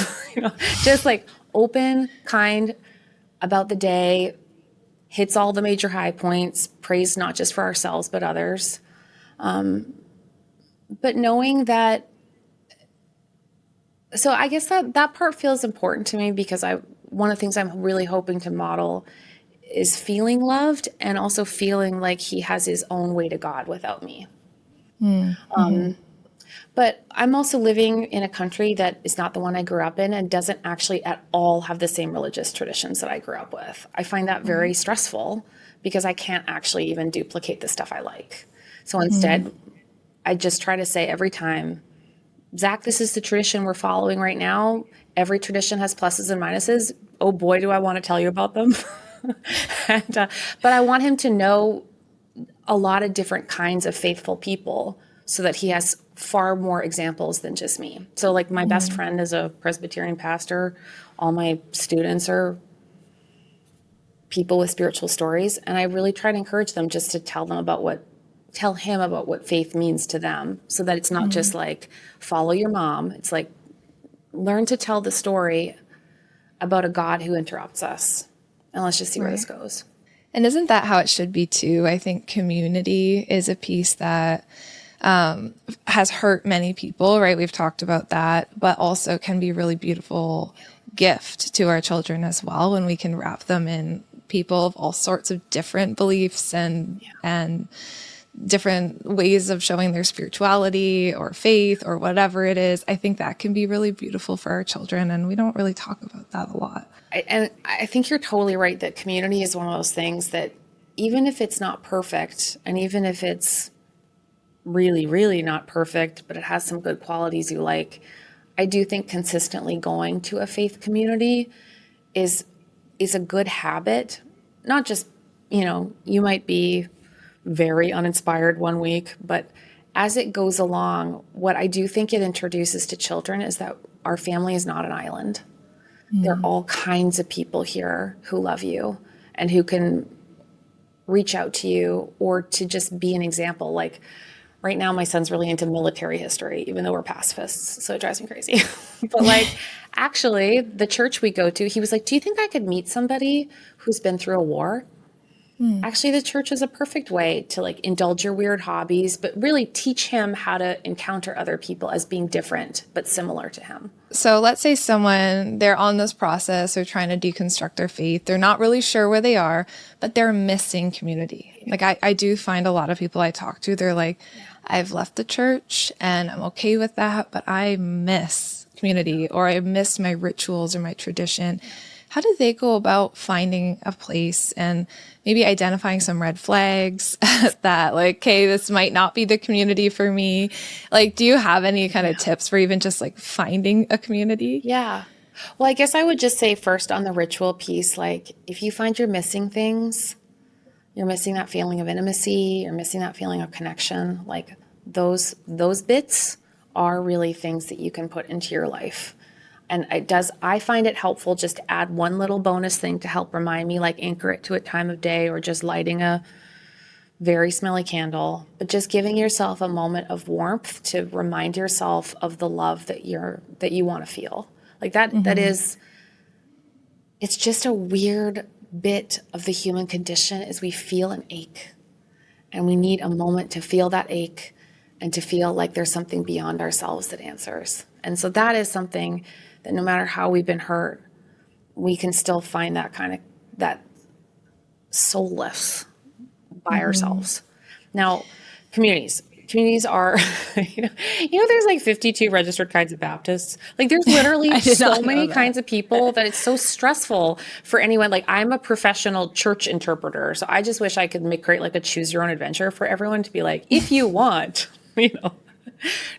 Just like open, kind about the day, hits all the major high points, prays not just for ourselves, but others. But knowing that, so I guess that part feels important to me because one of the things I'm really hoping to model is feeling loved and also feeling like he has his own way to God without me. But I'm also living in a country that is not the one I grew up in and doesn't actually at all have the same religious traditions that I grew up with. I find that very stressful because I can't actually even duplicate the stuff I like. So instead, I just try to say every time, Zach, this is the tradition we're following right now. Every tradition has pluses and minuses. Oh boy, do I want to tell you about them. But I want him to know a lot of different kinds of faithful people so that he has far more examples than just me. So like my best friend is a Presbyterian pastor. All my students are people with spiritual stories. And I really try to encourage them just to tell him about what faith means to them so that it's not just like follow your mom. It's like learn to tell the story about a God who interrupts us. And let's just see where this goes. And isn't that how it should be too? I think community is a piece that has hurt many people, right? We've talked about that, but also can be a really beautiful gift to our children as well when we can wrap them in people of all sorts of different beliefs and different ways of showing their spirituality or faith or whatever it is. I think that can be really beautiful for our children, and we don't really talk about that a lot. And I think you're totally right that community is one of those things that even if it's not perfect, and even if it's really, really not perfect, but it has some good qualities you like, I do think consistently going to a faith community is a good habit. Not just, you might be very uninspired one week, but as it goes along, what I do think it introduces to children is that our family is not an island. There are all kinds of people here who love you and who can reach out to you or to just be an example. Like right now, my son's really into military history, even though we're pacifists, so it drives me crazy. But like, actually, the church we go to, he was like, do you think I could meet somebody who's been through a war? Actually, the church is a perfect way to like indulge your weird hobbies, but really teach him how to encounter other people as being different, but similar to him. So let's say they're on this process, they're trying to deconstruct their faith. They're not really sure where they are, but they're missing community. Like I do find a lot of people I talk to, they're like, I've left the church and I'm okay with that, but I miss community or I miss my rituals or my tradition. How do they go about finding a place and maybe identifying some red flags that like, okay, this might not be the community for me? Like, do you have any kind of tips for even just like finding a community? Yeah. Well, I guess I would just say first on the ritual piece, like if you find you're missing things, you're missing that feeling of intimacy, you're missing that feeling of connection, like those bits are really things that you can put into your life. And I find it helpful just to add one little bonus thing to help remind me, like anchor it to a time of day or just lighting a very smelly candle, but just giving yourself a moment of warmth to remind yourself of the love that you want to feel. Like that is, it's just a weird bit of the human condition is we feel an ache, and we need a moment to feel that ache and to feel like there's something beyond ourselves that answers. And so that is something that no matter how we've been hurt, we can still find that kind of, that solace by ourselves. Now, communities are, there's like 52 registered kinds of Baptists. Like there's literally so many kinds of people that it's so stressful for anyone. Like I'm a professional church interpreter. So I just wish I could create like a choose your own adventure for everyone to be like, if you want,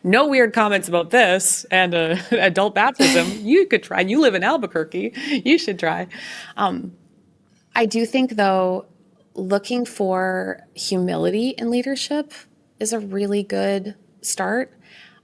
no weird comments about this and adult baptism, you could try. You live in Albuquerque, you should try. I do think though, looking for humility in leadership is a really good start.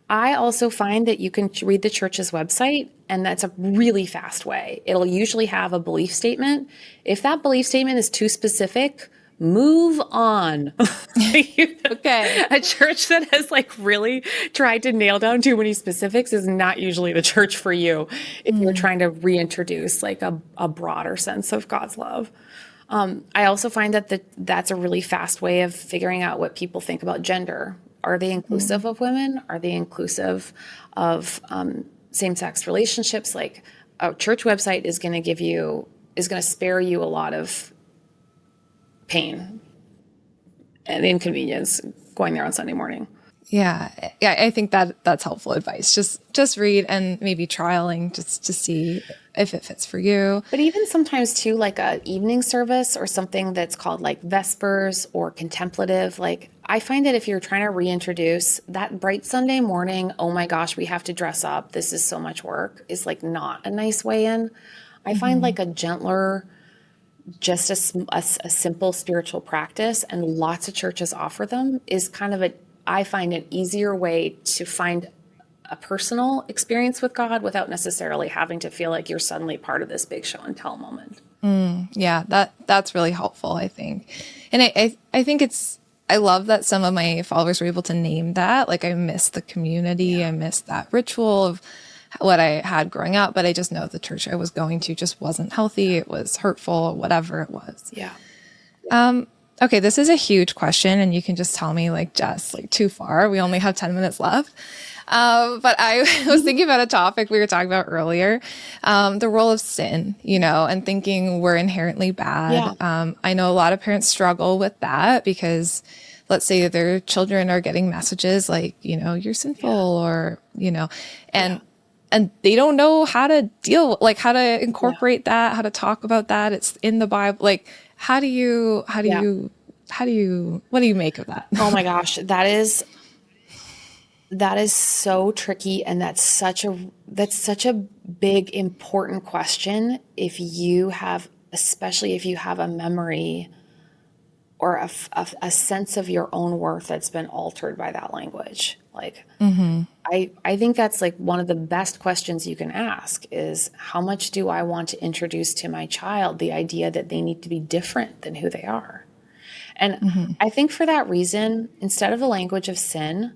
I also find that you can read the church's website, and that's a really fast way. It'll usually have a belief statement. If that belief statement is too specific, move on. Okay. A church that has like really tried to nail down too many specifics is not usually the church for you if you're trying to reintroduce like a broader sense of God's love. I also find that that's a really fast way of figuring out what people think about gender. Are they inclusive of women? Are they inclusive of same-sex relationships? Like a church website is going to spare you a lot of pain and inconvenience going there on Sunday morning. Yeah, I think that's helpful advice. Just read and maybe trialing just to see if it fits for you. But even sometimes too, like a evening service or something that's called like Vespers or contemplative, like I find that if you're trying to reintroduce that bright Sunday morning, oh my gosh, we have to dress up, this is so much work, is like not a nice way in. I find like a gentler, just a simple spiritual practice, and lots of churches offer them, is kind of I find an easier way to find a personal experience with God without necessarily having to feel like you're suddenly part of this big show and tell moment. Yeah, that's really helpful, I think. And I think I love that some of my followers were able to name that. Like I miss the community. I miss that ritual of what I had growing up, but I just know the church I was going to just wasn't healthy. It was hurtful, whatever it was. Yeah. Okay, this is a huge question, and you can just tell me, like, Jess, like, too far. We only have 10 minutes left. But I was thinking about a topic we were talking about earlier, the role of sin, and thinking we're inherently bad. Yeah. I know a lot of parents struggle with that because let's say their children are getting messages like, you're sinful or, and they don't know how to how to incorporate that, how to talk about that. It's in the Bible. Like, what do you make of that? Oh my gosh, that is so tricky, and that's such a big, important question. Especially if you have a memory or a sense of your own worth that's been altered by that language. Like, I think that's like one of the best questions you can ask is, how much do I want to introduce to my child the idea that they need to be different than who they are? And I think for that reason, instead of the language of sin,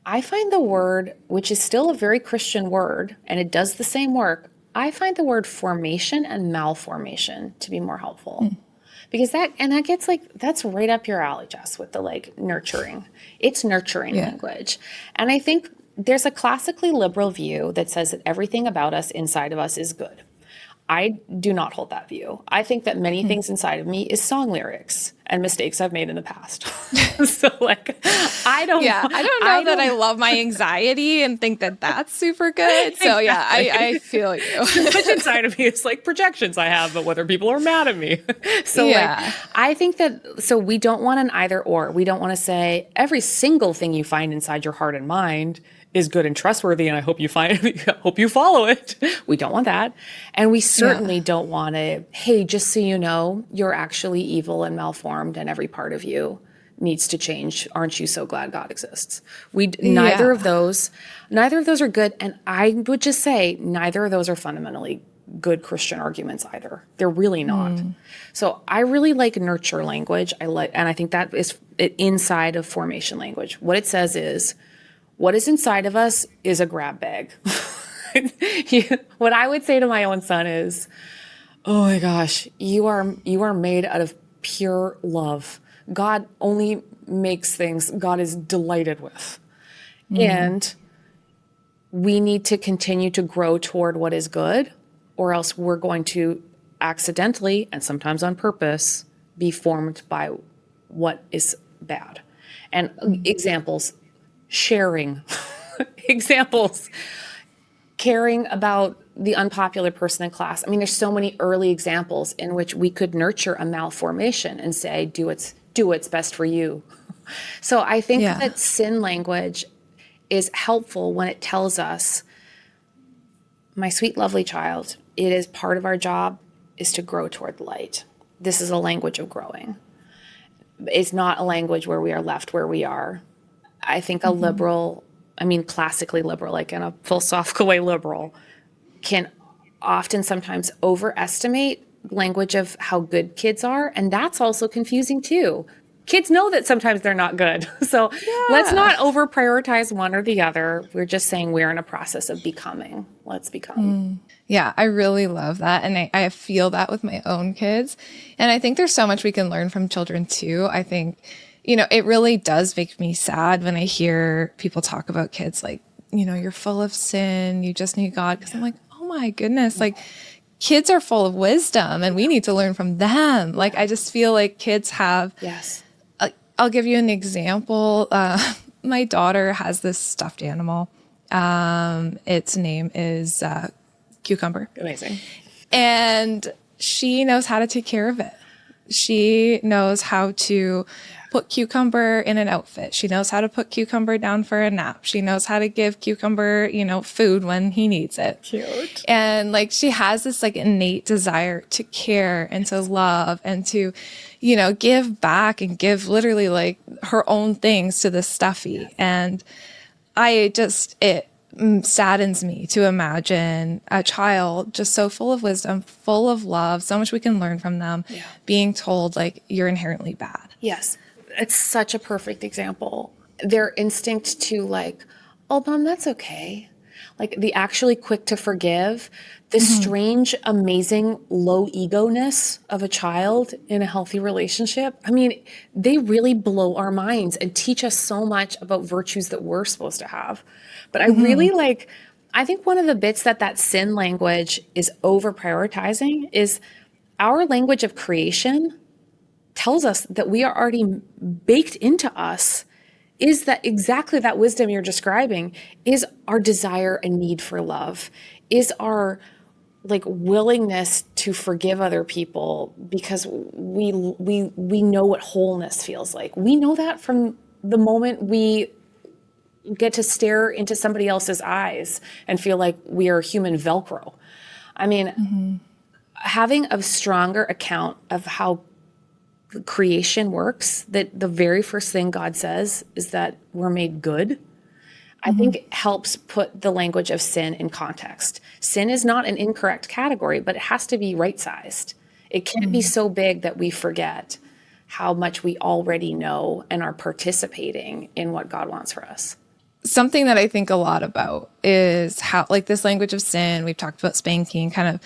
I find the word, which is still a very Christian word, and it does the same work, I find the word formation and malformation to be more helpful. Because that's right up your alley, Jess, with the like nurturing. It's nurturing language. And I think there's a classically liberal view that says that everything about us, inside of us, is good. I do not hold that view. I think that many things inside of me is song lyrics and mistakes I've made in the past. So like, I don't know that I love my anxiety and think that that's super good. So yeah, I feel you. Much inside of me is like projections I have, but whether people are mad at me. So like, I think that, so we don't want an either or. We don't want to say every single thing you find inside your heart and mind is good and trustworthy, and I hope you follow it. We don't want that. And we certainly don't want to, hey, just so you know, you're actually evil and malformed and every part of you needs to change. Aren't you so glad God exists? Neither of those are good. And I would just say neither of those are fundamentally good Christian arguments either. They're really not. So I really like nurture language. And I think that is inside of formation language. What it says is, what is inside of us is a grab bag. What I would say to my own son is, oh my gosh, you are made out of pure love. God only makes things God is delighted with. And we need to continue to grow toward what is good, or else we're going to accidentally, and sometimes on purpose, be formed by what is bad. And examples, sharing. Examples, caring about the unpopular person in class. I mean, there's so many early examples in which we could nurture a malformation and say, do what's best for you. So I think that sin language is helpful when it tells us, my sweet, lovely child, it is part of our job is to grow toward light. This is a language of growing. It's not a language where we are left where we are. I think a liberal, classically liberal, like in a philosophical way liberal, can often sometimes overestimate language of how good kids are. And that's also confusing too. Kids know that sometimes they're not good. So let's not over prioritize one or the other. We're just saying we're in a process of becoming. Let's become. Yeah, I really love that. And I feel that with my own kids. And I think there's so much we can learn from children too. I think, it really does make me sad when I hear people talk about kids like, you're full of sin. You just need God. Because I'm like, oh my goodness, like kids are full of wisdom and we need to learn from them. Like, I just feel like kids have. Yes. I'll give you an example. My daughter has this stuffed animal. Its name is Cucumber. Amazing. And she knows how to take care of it. She knows how to put Cucumber in an outfit. She knows how to put Cucumber down for a nap. She knows how to give Cucumber, food when he needs it. Cute. And she has this innate desire to care and to love and to, give back and give literally her own things to the stuffy. And it saddens me to imagine a child just so full of wisdom, full of love, so much we can learn from them, being told you're inherently bad. Yes. It's such a perfect example. Their instinct to oh, Mom, that's okay. The actually quick to forgive, the strange, amazing low ego-ness of a child in a healthy relationship. They really blow our minds and teach us so much about virtues that we're supposed to have. But I really I think one of the bits that sin language is over prioritizing is our language of creation tells us that we are already baked into us is that exactly that wisdom you're describing is our desire and need for love, is our willingness to forgive other people because we know what wholeness feels like. We know that from the moment we get to stare into somebody else's eyes and feel like we are human Velcro. Having a stronger account of how creation works, that the very first thing God says is that we're made good, I think helps put the language of sin in context. Sin is not an incorrect category, but it has to be right-sized. It can't be so big that we forget how much we already know and are participating in what God wants for us. Something that I think a lot about is how, this language of sin, we've talked about spanking, kind of,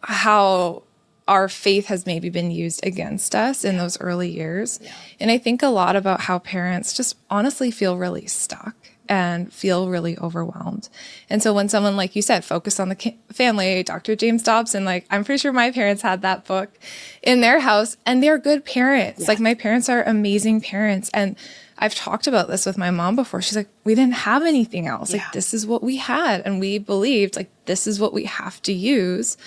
how our faith has maybe been used against us in those early years. Yeah. And I think a lot about how parents just honestly feel really stuck and feel really overwhelmed. And so when someone, like you said, focus on the family, Dr. James Dobson, I'm pretty sure my parents had that book in their house and they're good parents. Yeah. My parents are amazing parents. And I've talked about this with my mom before. She's like, we didn't have anything else. Yeah. This is what we had. And we believed this is what we have to use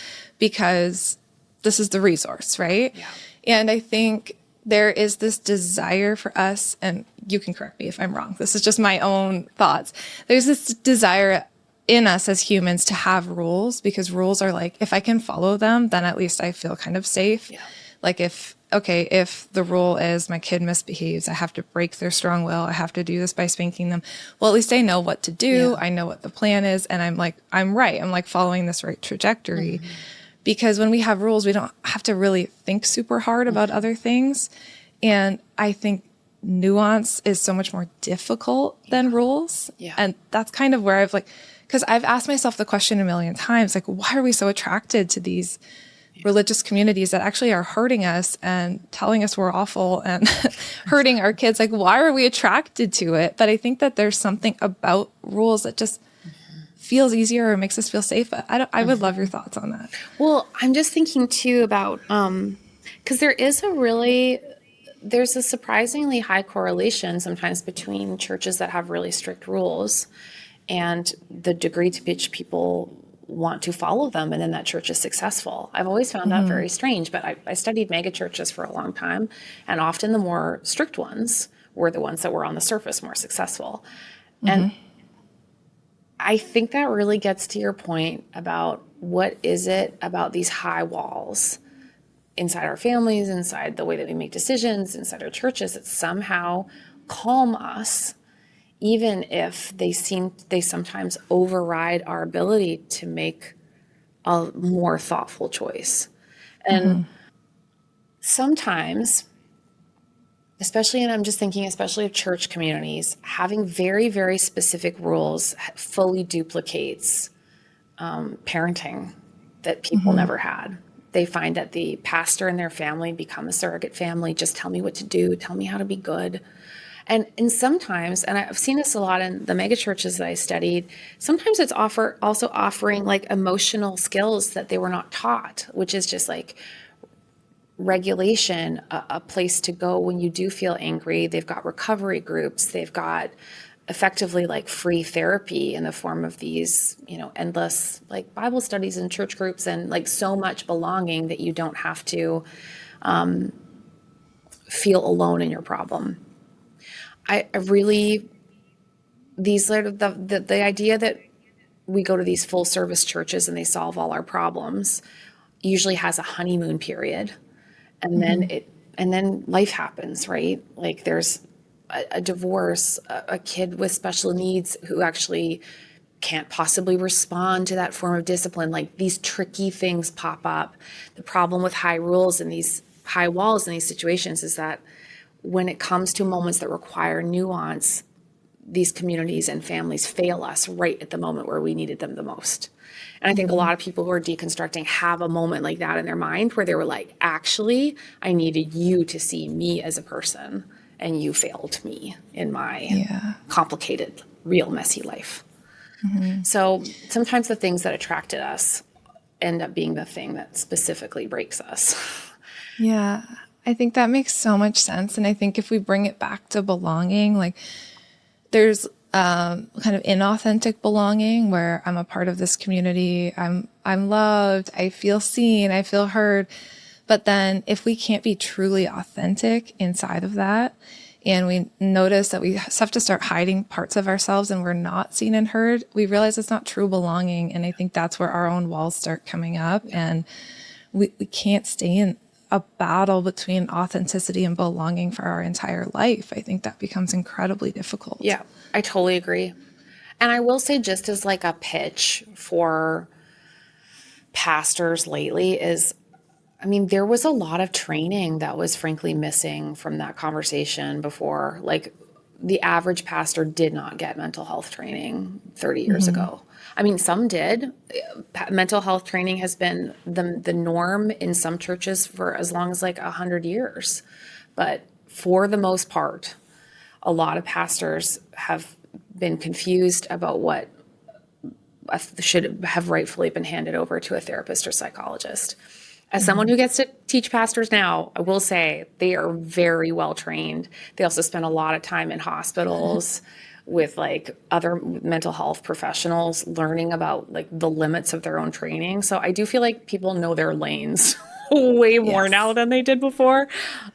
because this is the resource, right? Yeah. And I think there is this desire for us, and you can correct me if I'm wrong. This is just my own thoughts. There's this desire in us as humans to have rules because rules are if I can follow them, then at least I feel kind of safe. Yeah. okay, if the rule is my kid misbehaves, I have to break their strong will. I have to do this by spanking them. Well, at least I know what to do. Yeah. I know what the plan is. And I'm like, I'm right. I'm like following this right trajectory. Because when we have rules, we don't have to really think super hard about other things. And I think nuance is so much more difficult than rules. Yeah. And that's kind of where I've like, because I've asked myself the question a million times, like, why are we so attracted to these religious communities that actually are hurting us and telling us we're awful and hurting our kids? Like, why are we attracted to it? But I think that there's something about rules that just feels easier or makes us feel safe. I would love your thoughts on that. Well, I'm just thinking too about, because there's a surprisingly high correlation sometimes between churches that have really strict rules and the degree to which people want to follow them, and then that church is successful. I've always found that very strange, but I studied mega churches for a long time, and often the more strict ones were the ones that were on the surface more successful. And I think that really gets to your point about what is it about these high walls inside our families, inside the way that we make decisions, inside our churches that somehow calm us, even if they sometimes override our ability to make a more thoughtful choice. And sometimes, especially, and I'm just thinking, especially of church communities, having very, very specific rules fully duplicates parenting that people never had. They find that the pastor and their family become a surrogate family. Just tell me what to do. Tell me how to be good. And sometimes, and I've seen this a lot in the mega churches that I studied, sometimes it's also offering like emotional skills that they were not taught, which is just like regulation, a place to go when you do feel angry. They've got recovery groups. They've got effectively like free therapy in the form of these, endless like Bible studies and church groups, and like so much belonging that you don't have to feel alone in your problem. I really, these are the idea that we go to these full service churches and they solve all our problems usually has a honeymoon period. And then life happens, right? Like there's a divorce, a kid with special needs who actually can't possibly respond to that form of discipline. Like these tricky things pop up. The problem with high rules and these high walls in these situations is that when it comes to moments that require nuance, these communities and families fail us right at the moment where we needed them the most. And I think a lot of people who are deconstructing have a moment like that in their mind where they were like, actually, I needed you to see me as a person, and you failed me in my complicated, real messy life. So sometimes the things that attracted us end up being the thing that specifically breaks us. Yeah, I think that makes so much sense. And I think if we bring it back to belonging, like there's kind of inauthentic belonging where I'm a part of this community. I'm loved. I feel seen. I feel heard. But then if we can't be truly authentic inside of that, and we notice that we have to start hiding parts of ourselves and we're not seen and heard, we realize it's not true belonging. And I think that's where our own walls start coming up. And we can't stay in a battle between authenticity and belonging for our entire life. I think that becomes incredibly difficult. Yeah, I totally agree. And I will say, just as like a pitch for pastors lately is, there was a lot of training that was frankly missing from that conversation before. Like the average pastor did not get mental health training 30 years ago. Some did. Mental health training has been the norm in some churches for as long as like 100 years. But for the most part, a lot of pastors have been confused about what should have rightfully been handed over to a therapist or psychologist. As someone who gets to teach pastors now, I will say they are very well trained. They also spend a lot of time in hospitals with like other mental health professionals learning about like the limits of their own training. So I do feel like people know their lanes way more now than they did before.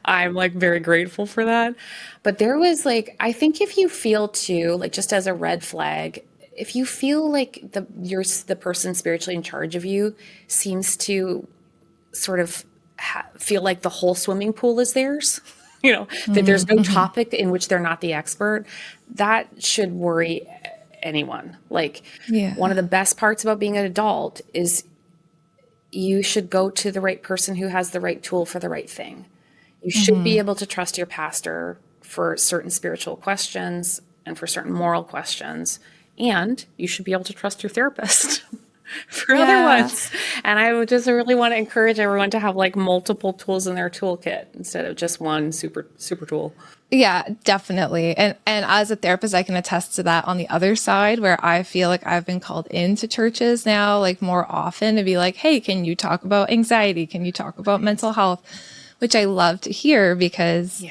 I'm like very grateful for that. But there was like, I think if you feel too, like just as a red flag, if you feel like the person spiritually in charge of you seems to sort of feel like the whole swimming pool is theirs, that there's no topic in which they're not the expert. That should worry anyone. Like, one of the best parts about being an adult is you should go to the right person who has the right tool for the right thing. You should be able to trust your pastor for certain spiritual questions and for certain moral questions. And you should be able to trust your therapist for other ones. And I would just really want to encourage everyone to have like multiple tools in their toolkit instead of just one super tool. Yeah, definitely. And as a therapist, I can attest to that on the other side, where I feel like I've been called into churches now, like more often, to be like, hey, can you talk about anxiety? Can you talk about mental health? Which I love to hear, because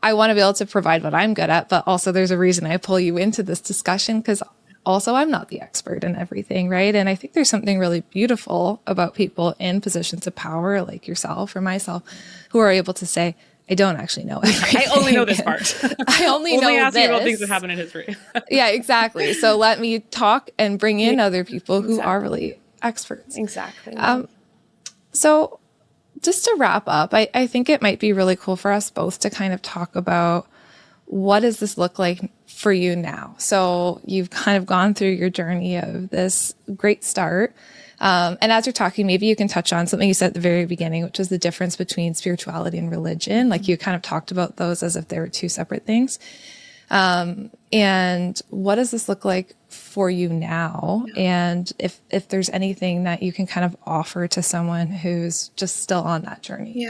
I want to be able to provide what I'm good at, but also there's a reason I pull you into this discussion, because also I'm not the expert in everything, right? And I think there's something really beautiful about people in positions of power like yourself or myself who are able to say, I don't actually know everything. I only know this part. I only know ask this. you about things that happen in history. Yeah, exactly. So let me talk and bring in other people who are really experts. Exactly. So just to wrap up, I think it might be really cool for us both to kind of talk about, what does this look like for you now? So you've kind of gone through your journey of this great start. And as you're talking, maybe you can touch on something you said at the very beginning, which was the difference between spirituality and religion. Like, you kind of talked about those as if they were two separate things. And what does this look like for you now? And if there's anything that you can kind of offer to someone who's just still on that journey.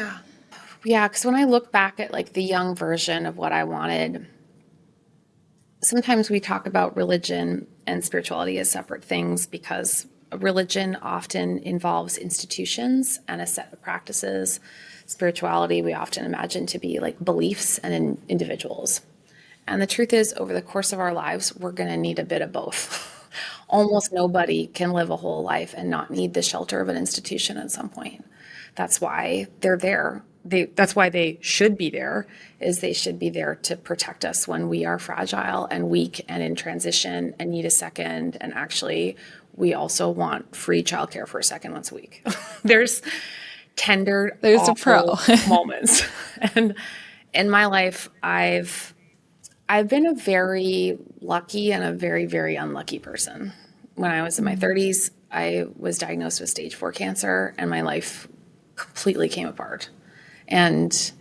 Yeah, because when I look back at like the young version of what I wanted, sometimes we talk about religion and spirituality as separate things, because religion often involves institutions and a set of practices. Spirituality, we often imagine to be like beliefs and individuals. And the truth is, over the course of our lives, we're going to need a bit of both. Almost nobody can live a whole life and not need the shelter of an institution at some point. That's why they're there. That's why they should be there, is they should be there to protect us when we are fragile and weak and in transition and need a second. And actually, we also want free childcare for a second once a week. There's a pro moments. And in my life, I've been a very lucky and a very, very unlucky person. When I was in my 30s, I was diagnosed with stage 4 cancer, and my life completely came apart. And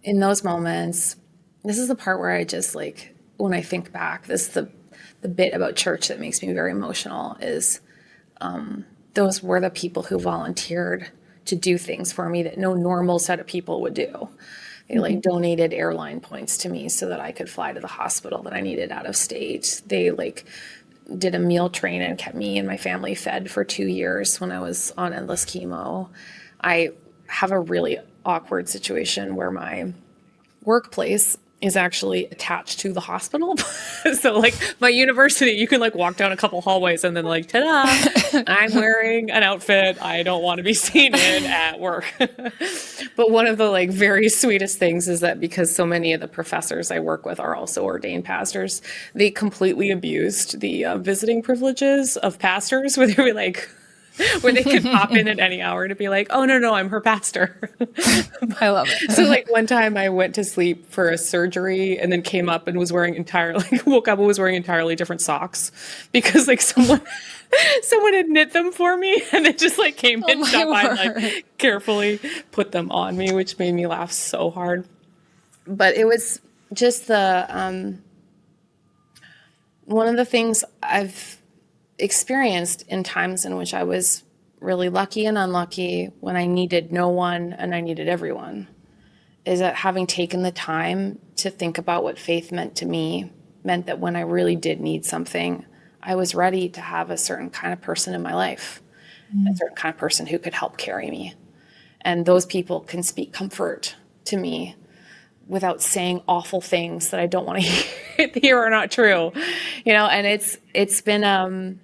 in those moments, this is the part where I just like, when I think back, this is the bit about church that makes me very emotional, is those were the people who volunteered to do things for me that no normal set of people would do. They like donated airline points to me so that I could fly to the hospital that I needed out of state. They like did a meal train and kept me and my family fed for 2 years when I was on endless chemo. I have a really awkward situation where my workplace is actually attached to the hospital. So like my university, you can like walk down a couple hallways and then like, ta-da, I'm wearing an outfit I don't want to be seen in at work. But one of the like very sweetest things is that because so many of the professors I work with are also ordained pastors, they completely abused the visiting privileges of pastors, where they were like, where they could pop in at any hour to be like, oh, no, I'm her pastor. I love it. So like one time I went to sleep for a surgery and then came up and was wearing woke up and was wearing entirely different socks, because like someone had knit them for me, and it just like came in stuff. I like carefully put them on me, which made me laugh so hard. But it was just one of the things I've experienced in times in which I was really lucky and unlucky, when I needed no one and I needed everyone, is that having taken the time to think about what faith meant to me meant that when I really did need something, I was ready to have a certain kind of person in my life, a certain kind of person who could help carry me. And those people can speak comfort to me without saying awful things that I don't want to hear are not true, and it's been,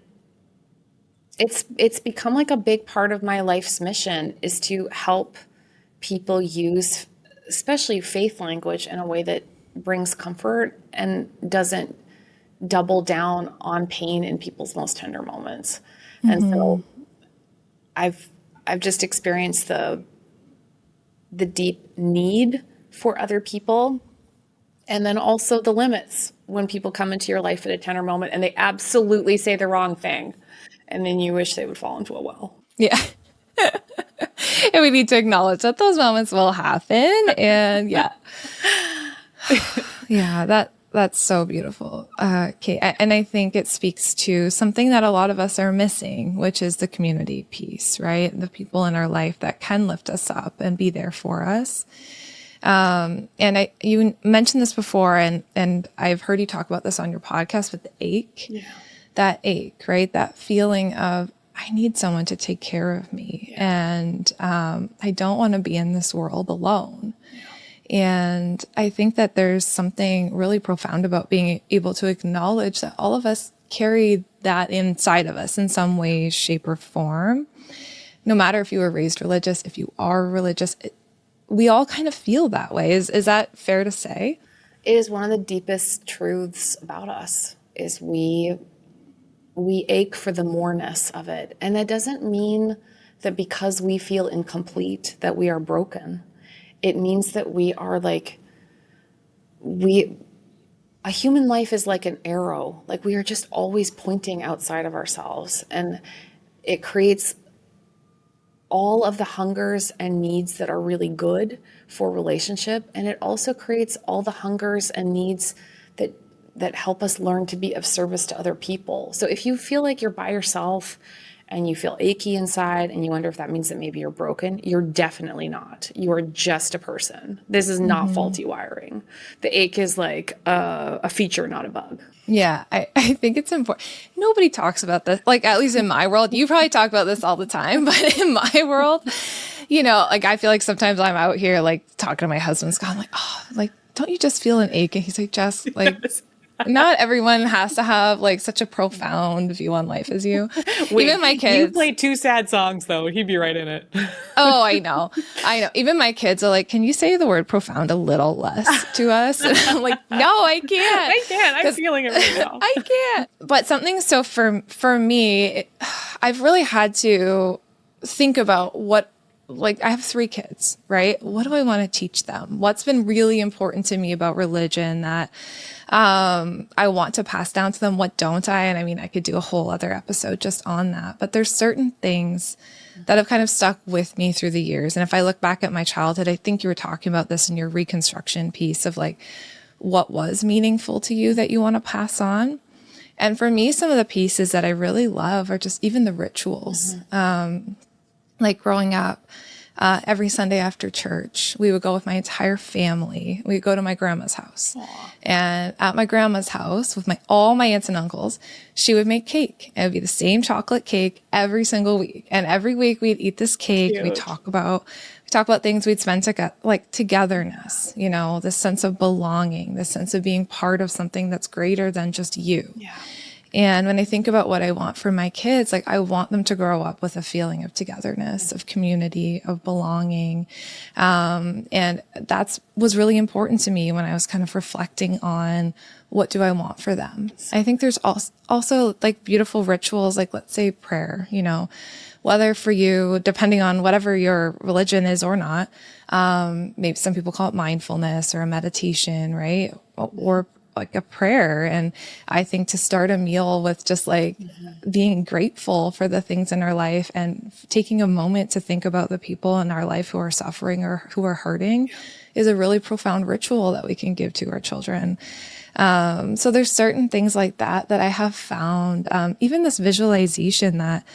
it's become like a big part of my life's mission, is to help people use, especially faith language, in a way that brings comfort and doesn't double down on pain in people's most tender moments. And so I've just experienced the deep need for other people. And then also the limits when people come into your life at a tender moment and they absolutely say the wrong thing. And then you wish they would fall into a well. Yeah. And we need to acknowledge that those moments will happen. And yeah. Yeah, that's so beautiful. Okay. And I think it speaks to something that a lot of us are missing, which is the community piece, right? The people in our life that can lift us up and be there for us. And you mentioned this before, and I've heard you talk about this on your podcast with the ache, that ache, right? That feeling of, I need someone to take care of me. And, I don't want to be in this world alone. And I think that there's something really profound about being able to acknowledge that all of us carry that inside of us in some way, shape, or form. No matter if you were raised religious, if you are religious, we all kind of feel that way. Is that fair to say? It is one of the deepest truths about us is we ache for the moreness of it. And that doesn't mean that because we feel incomplete that we are broken. It means that we are like, a human life is like an arrow. Like we are just always pointing outside of ourselves. And it creates all of the hungers and needs that are really good for relationship. And it also creates all the hungers and needs that help us learn to be of service to other people. So if you feel like you're by yourself and you feel achy inside and you wonder if that means that maybe you're broken, you're definitely not. You are just a person. This is not faulty wiring. The ache is like a feature, not a bug. Yeah, I think it's important. Nobody talks about this, like at least in my world. You probably talk about this all the time, but in my world, like I feel like sometimes I'm out here like talking to my husband, Scott, I'm like, oh, like, don't you just feel an ache? And he's like, Jess, like, not everyone has to have like such a profound view on life as you. Wait, even my kids. You play 2 sad songs though. He'd be right in it. Oh, I know. Even my kids are like, can you say the word profound a little less to us? And I'm like, no, I can't. I can't. I'm feeling it right now. I can't. But something so for me, I've really had to think about I have 3 kids, right? What do I want to teach them? What's been really important to me about religion that I want to pass down to them? What don't I? And I mean, I could do a whole other episode just on that, but there's certain things that have kind of stuck with me through the years. And if I look back at my childhood, I think you were talking about this in your reconstruction piece of like, what was meaningful to you that you want to pass on? And for me, some of the pieces that I really love are just even the rituals. Like growing up, every Sunday after church, we would go with my entire family. We'd go to my grandma's house. Aww. And at my grandma's house with all my aunts and uncles, she would make cake. It would be the same chocolate cake every single week. And every week we'd eat this cake. We'd talk about things we'd spend together, like togetherness, this sense of belonging, this sense of being part of something that's greater than just you. Yeah. And when I think about what I want for my kids, like I want them to grow up with a feeling of togetherness, of community, of belonging. And that was really important to me when I was kind of reflecting on what do I want for them. I think there's also like beautiful rituals, like let's say prayer, whether for you, depending on whatever your religion is or not, maybe some people call it mindfulness or a meditation, right? Or like a prayer. And I think to start a meal with just like being grateful for the things in our life and taking a moment to think about the people in our life who are suffering or who are hurting is a really profound ritual that we can give to our children. So there's certain things like that I have found, even this visualization that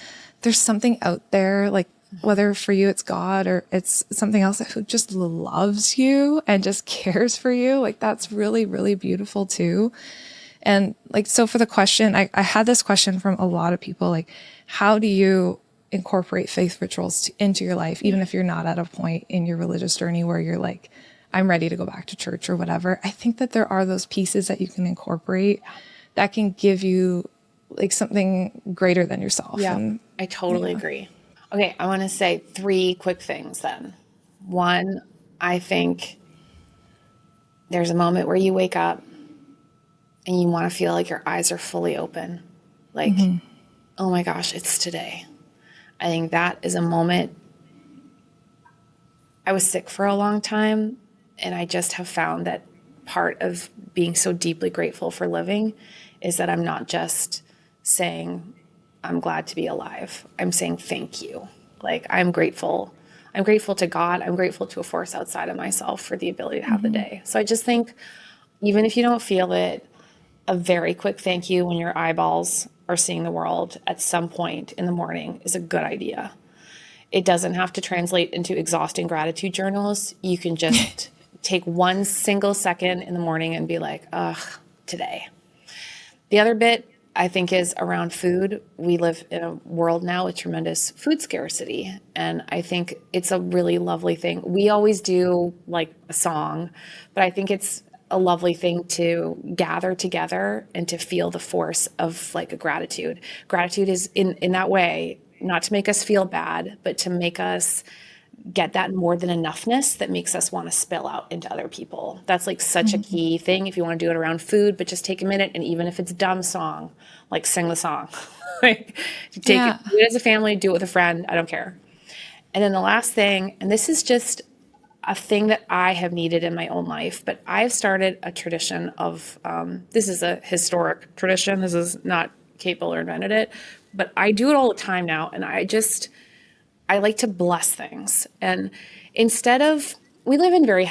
there's something out there, like whether for you it's God or it's something else who just loves you and just cares for you. Like that's really, really beautiful too. And like, so for the question, I had this question from a lot of people, like, how do you incorporate faith rituals into your life, even if you're not at a point in your religious journey where you're like, I'm ready to go back to church or whatever. I think that there are those pieces that you can incorporate that can give you like something greater than yourself. Yeah, and, I totally agree. Okay, I want to say 3 quick things then. 1, I think there's a moment where you wake up and you want to feel like your eyes are fully open. Like, oh my gosh, it's today. I think that is a moment. I was sick for a long time, and I just have found that part of being so deeply grateful for living is that I'm not just saying, I'm glad to be alive. I'm saying thank you. Like, I'm grateful. I'm grateful to God. I'm grateful to a force outside of myself for the ability to have the day. So I just think, even if you don't feel it, a very quick thank you when your eyeballs are seeing the world at some point in the morning is a good idea. It doesn't have to translate into exhausting gratitude journals. You can just take one single second in the morning and be like, ugh, today. The other bit I think is around food. We live in a world now with tremendous food scarcity. And I think it's a really lovely thing. We always do like a song, but I think it's a lovely thing to gather together and to feel the force of like a gratitude. Gratitude is in that way, not to make us feel bad, but to make us get that more than enoughness that makes us want to spill out into other people. That's like such a key thing if you want to do it around food, but just take a minute. And even if it's a dumb song, like sing the song, like take it, do it as a family, do it with a friend. I don't care. And then the last thing, and this is just a thing that I have needed in my own life, but I've started a tradition of, this is a historic tradition. This is not Kate Buller invented it, but I do it all the time now. And I like to bless things. And instead of, we live in very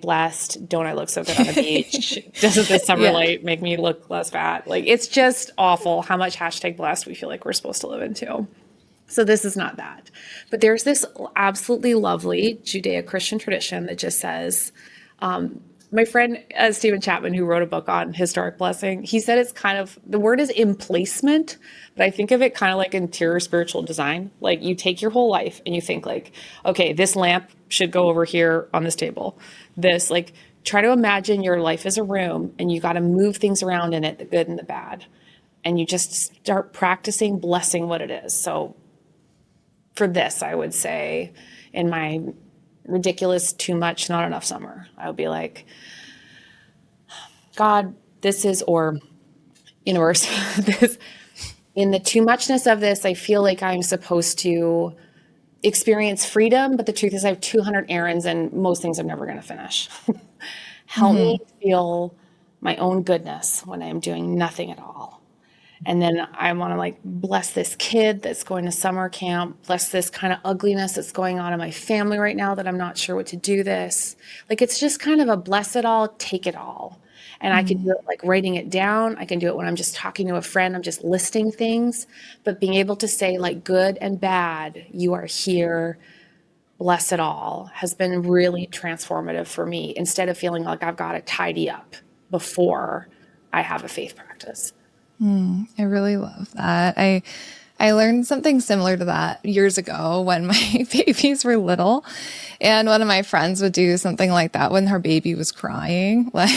#blessed, don't I look so good on the beach? Doesn't the summer light make me look less fat? Like, it's just awful how much #blessed we feel like we're supposed to live into. So this is not that. But there's this absolutely lovely Judeo-Christian tradition that just says, my friend Stephen Chapman, who wrote a book on historic blessing, he said it's kind of, the word is emplacement, but I think of it kind of like interior spiritual design. Like, you take your whole life and you think like, okay, this lamp should go over here on this table. This, like, try to imagine your life as a room and you got to move things around in it, the good and the bad. And you just start practicing blessing what it is. So for this, I would say in my ridiculous, too much, not enough summer, I would be like, God, this is, or universe, this, in the too muchness of this, I feel like I'm supposed to experience freedom, but the truth is I have 200 errands and most things I'm never going to finish. Help me feel my own goodness when I'm doing nothing at all. And then I want to like bless this kid that's going to summer camp, bless this kind of ugliness that's going on in my family right now that I'm not sure what to do this. Like, it's just kind of a bless it all, take it all. And I can do it like writing it down. I can do it when I'm just talking to a friend. I'm just listing things. But being able to say like good and bad, you are here, bless it all, has been really transformative for me, instead of feeling like I've got to tidy up before I have a faith practice. I really love that. I learned something similar to that years ago when my babies were little, and one of my friends would do something like that when her baby was crying, like,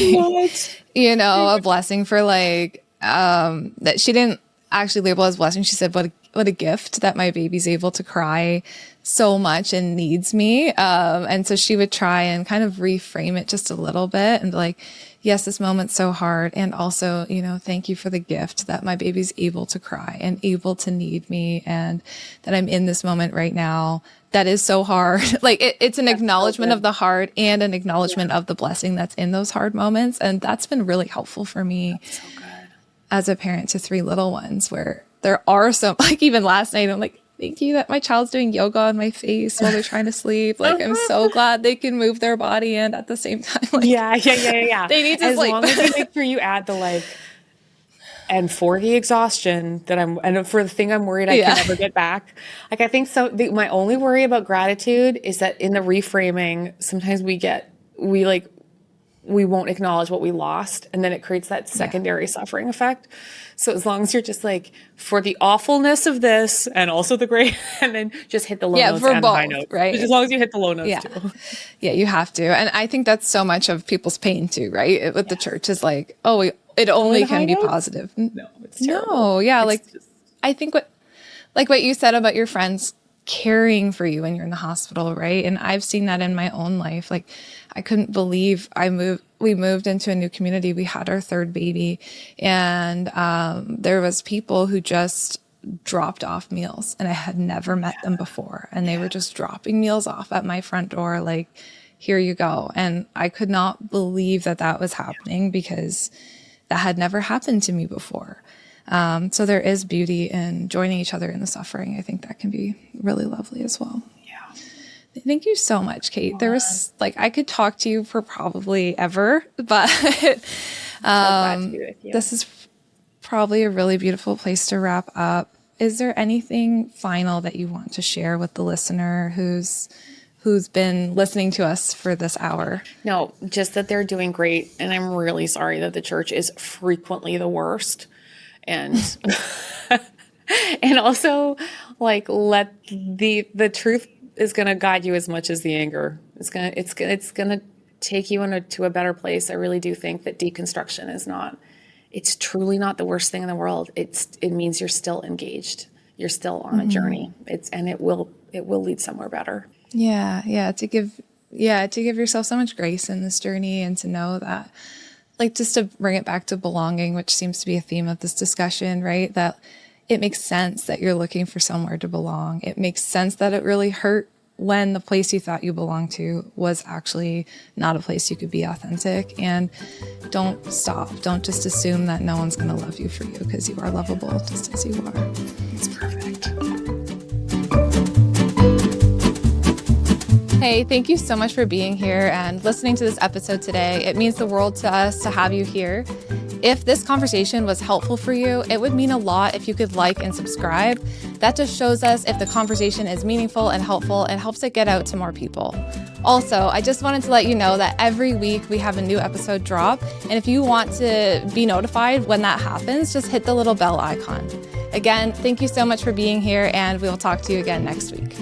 you know, a blessing for like, that she didn't actually label as blessing. She said, what a gift that my baby's able to cry so much and needs me. And so she would try and kind of reframe it just a little bit and be like, yes, this moment's so hard. And also, you know, thank you for the gift that my baby's able to cry and able to need me, and that I'm in this moment right now. That is so hard. Like, it's an acknowledgement of the hard and an acknowledgement of the blessing that's in those hard moments. And that's been really helpful for me as a parent to 3 little ones, where there are some, like, even last night, I'm like, thank you that my child's doing yoga on my face while they're trying to sleep. Like, I'm so glad they can move their body and at the same time, like, yeah. they need to as sleep. long as you make sure you add the like, and for the exhaustion that and for the thing I'm worried I can never get back. Like, I think so. My only worry about gratitude is that in the reframing, sometimes we won't acknowledge what we lost, and then it creates that secondary suffering effect. So as long as you're just like, for the awfulness of this and also the great, and then just hit the low notes and the high notes, right? As long as you hit the low notes too. Yeah, you have to. And I think that's so much of people's pain too, right? With the church is like, oh, it only can be positive. No, it's terrible. No, yeah. I think what you said about your friends caring for you when you're in the hospital, right? And I've seen that in my own life. Like, I couldn't believe we moved into a new community. We had our 3rd baby, and there was people who just dropped off meals, and I had never met them before. And they were just dropping meals off at my front door, like, here you go. And I could not believe that that was happening because that had never happened to me before. So there is beauty in joining each other in the suffering. I think that can be really lovely as well. Yeah. Thank you so much, Kate. There was I could talk to you for probably ever, but glad to be with you. This is probably a really beautiful place to wrap up. Is there anything final that you want to share with the listener who's been listening to us for this hour? No, just that they're doing great. And I'm really sorry that the church is frequently the worst. And and also let the truth is going to guide you as much as the anger. It's going to take you to a better place. I really do think that deconstruction it's truly not the worst thing in the world. It means you're still engaged. You're still on a journey. It will lead somewhere better. Yeah. To give yourself so much grace in this journey, and to know that, just to bring it back to belonging, which seems to be a theme of this discussion, right? That it makes sense that you're looking for somewhere to belong. It makes sense that it really hurt when the place you thought you belonged to was actually not a place you could be authentic. And don't stop. Don't just assume that no one's going to love you for you, because you are lovable just as you are. It's perfect. Hey, thank you so much for being here and listening to this episode today. It means the world to us to have you here. If this conversation was helpful for you, it would mean a lot if you could like and subscribe. That just shows us if the conversation is meaningful and helpful, and helps it get out to more people. Also, I just wanted to let you know that every week we have a new episode drop. And if you want to be notified when that happens, just hit the little bell icon. Again, thank you so much for being here, and we will talk to you again next week.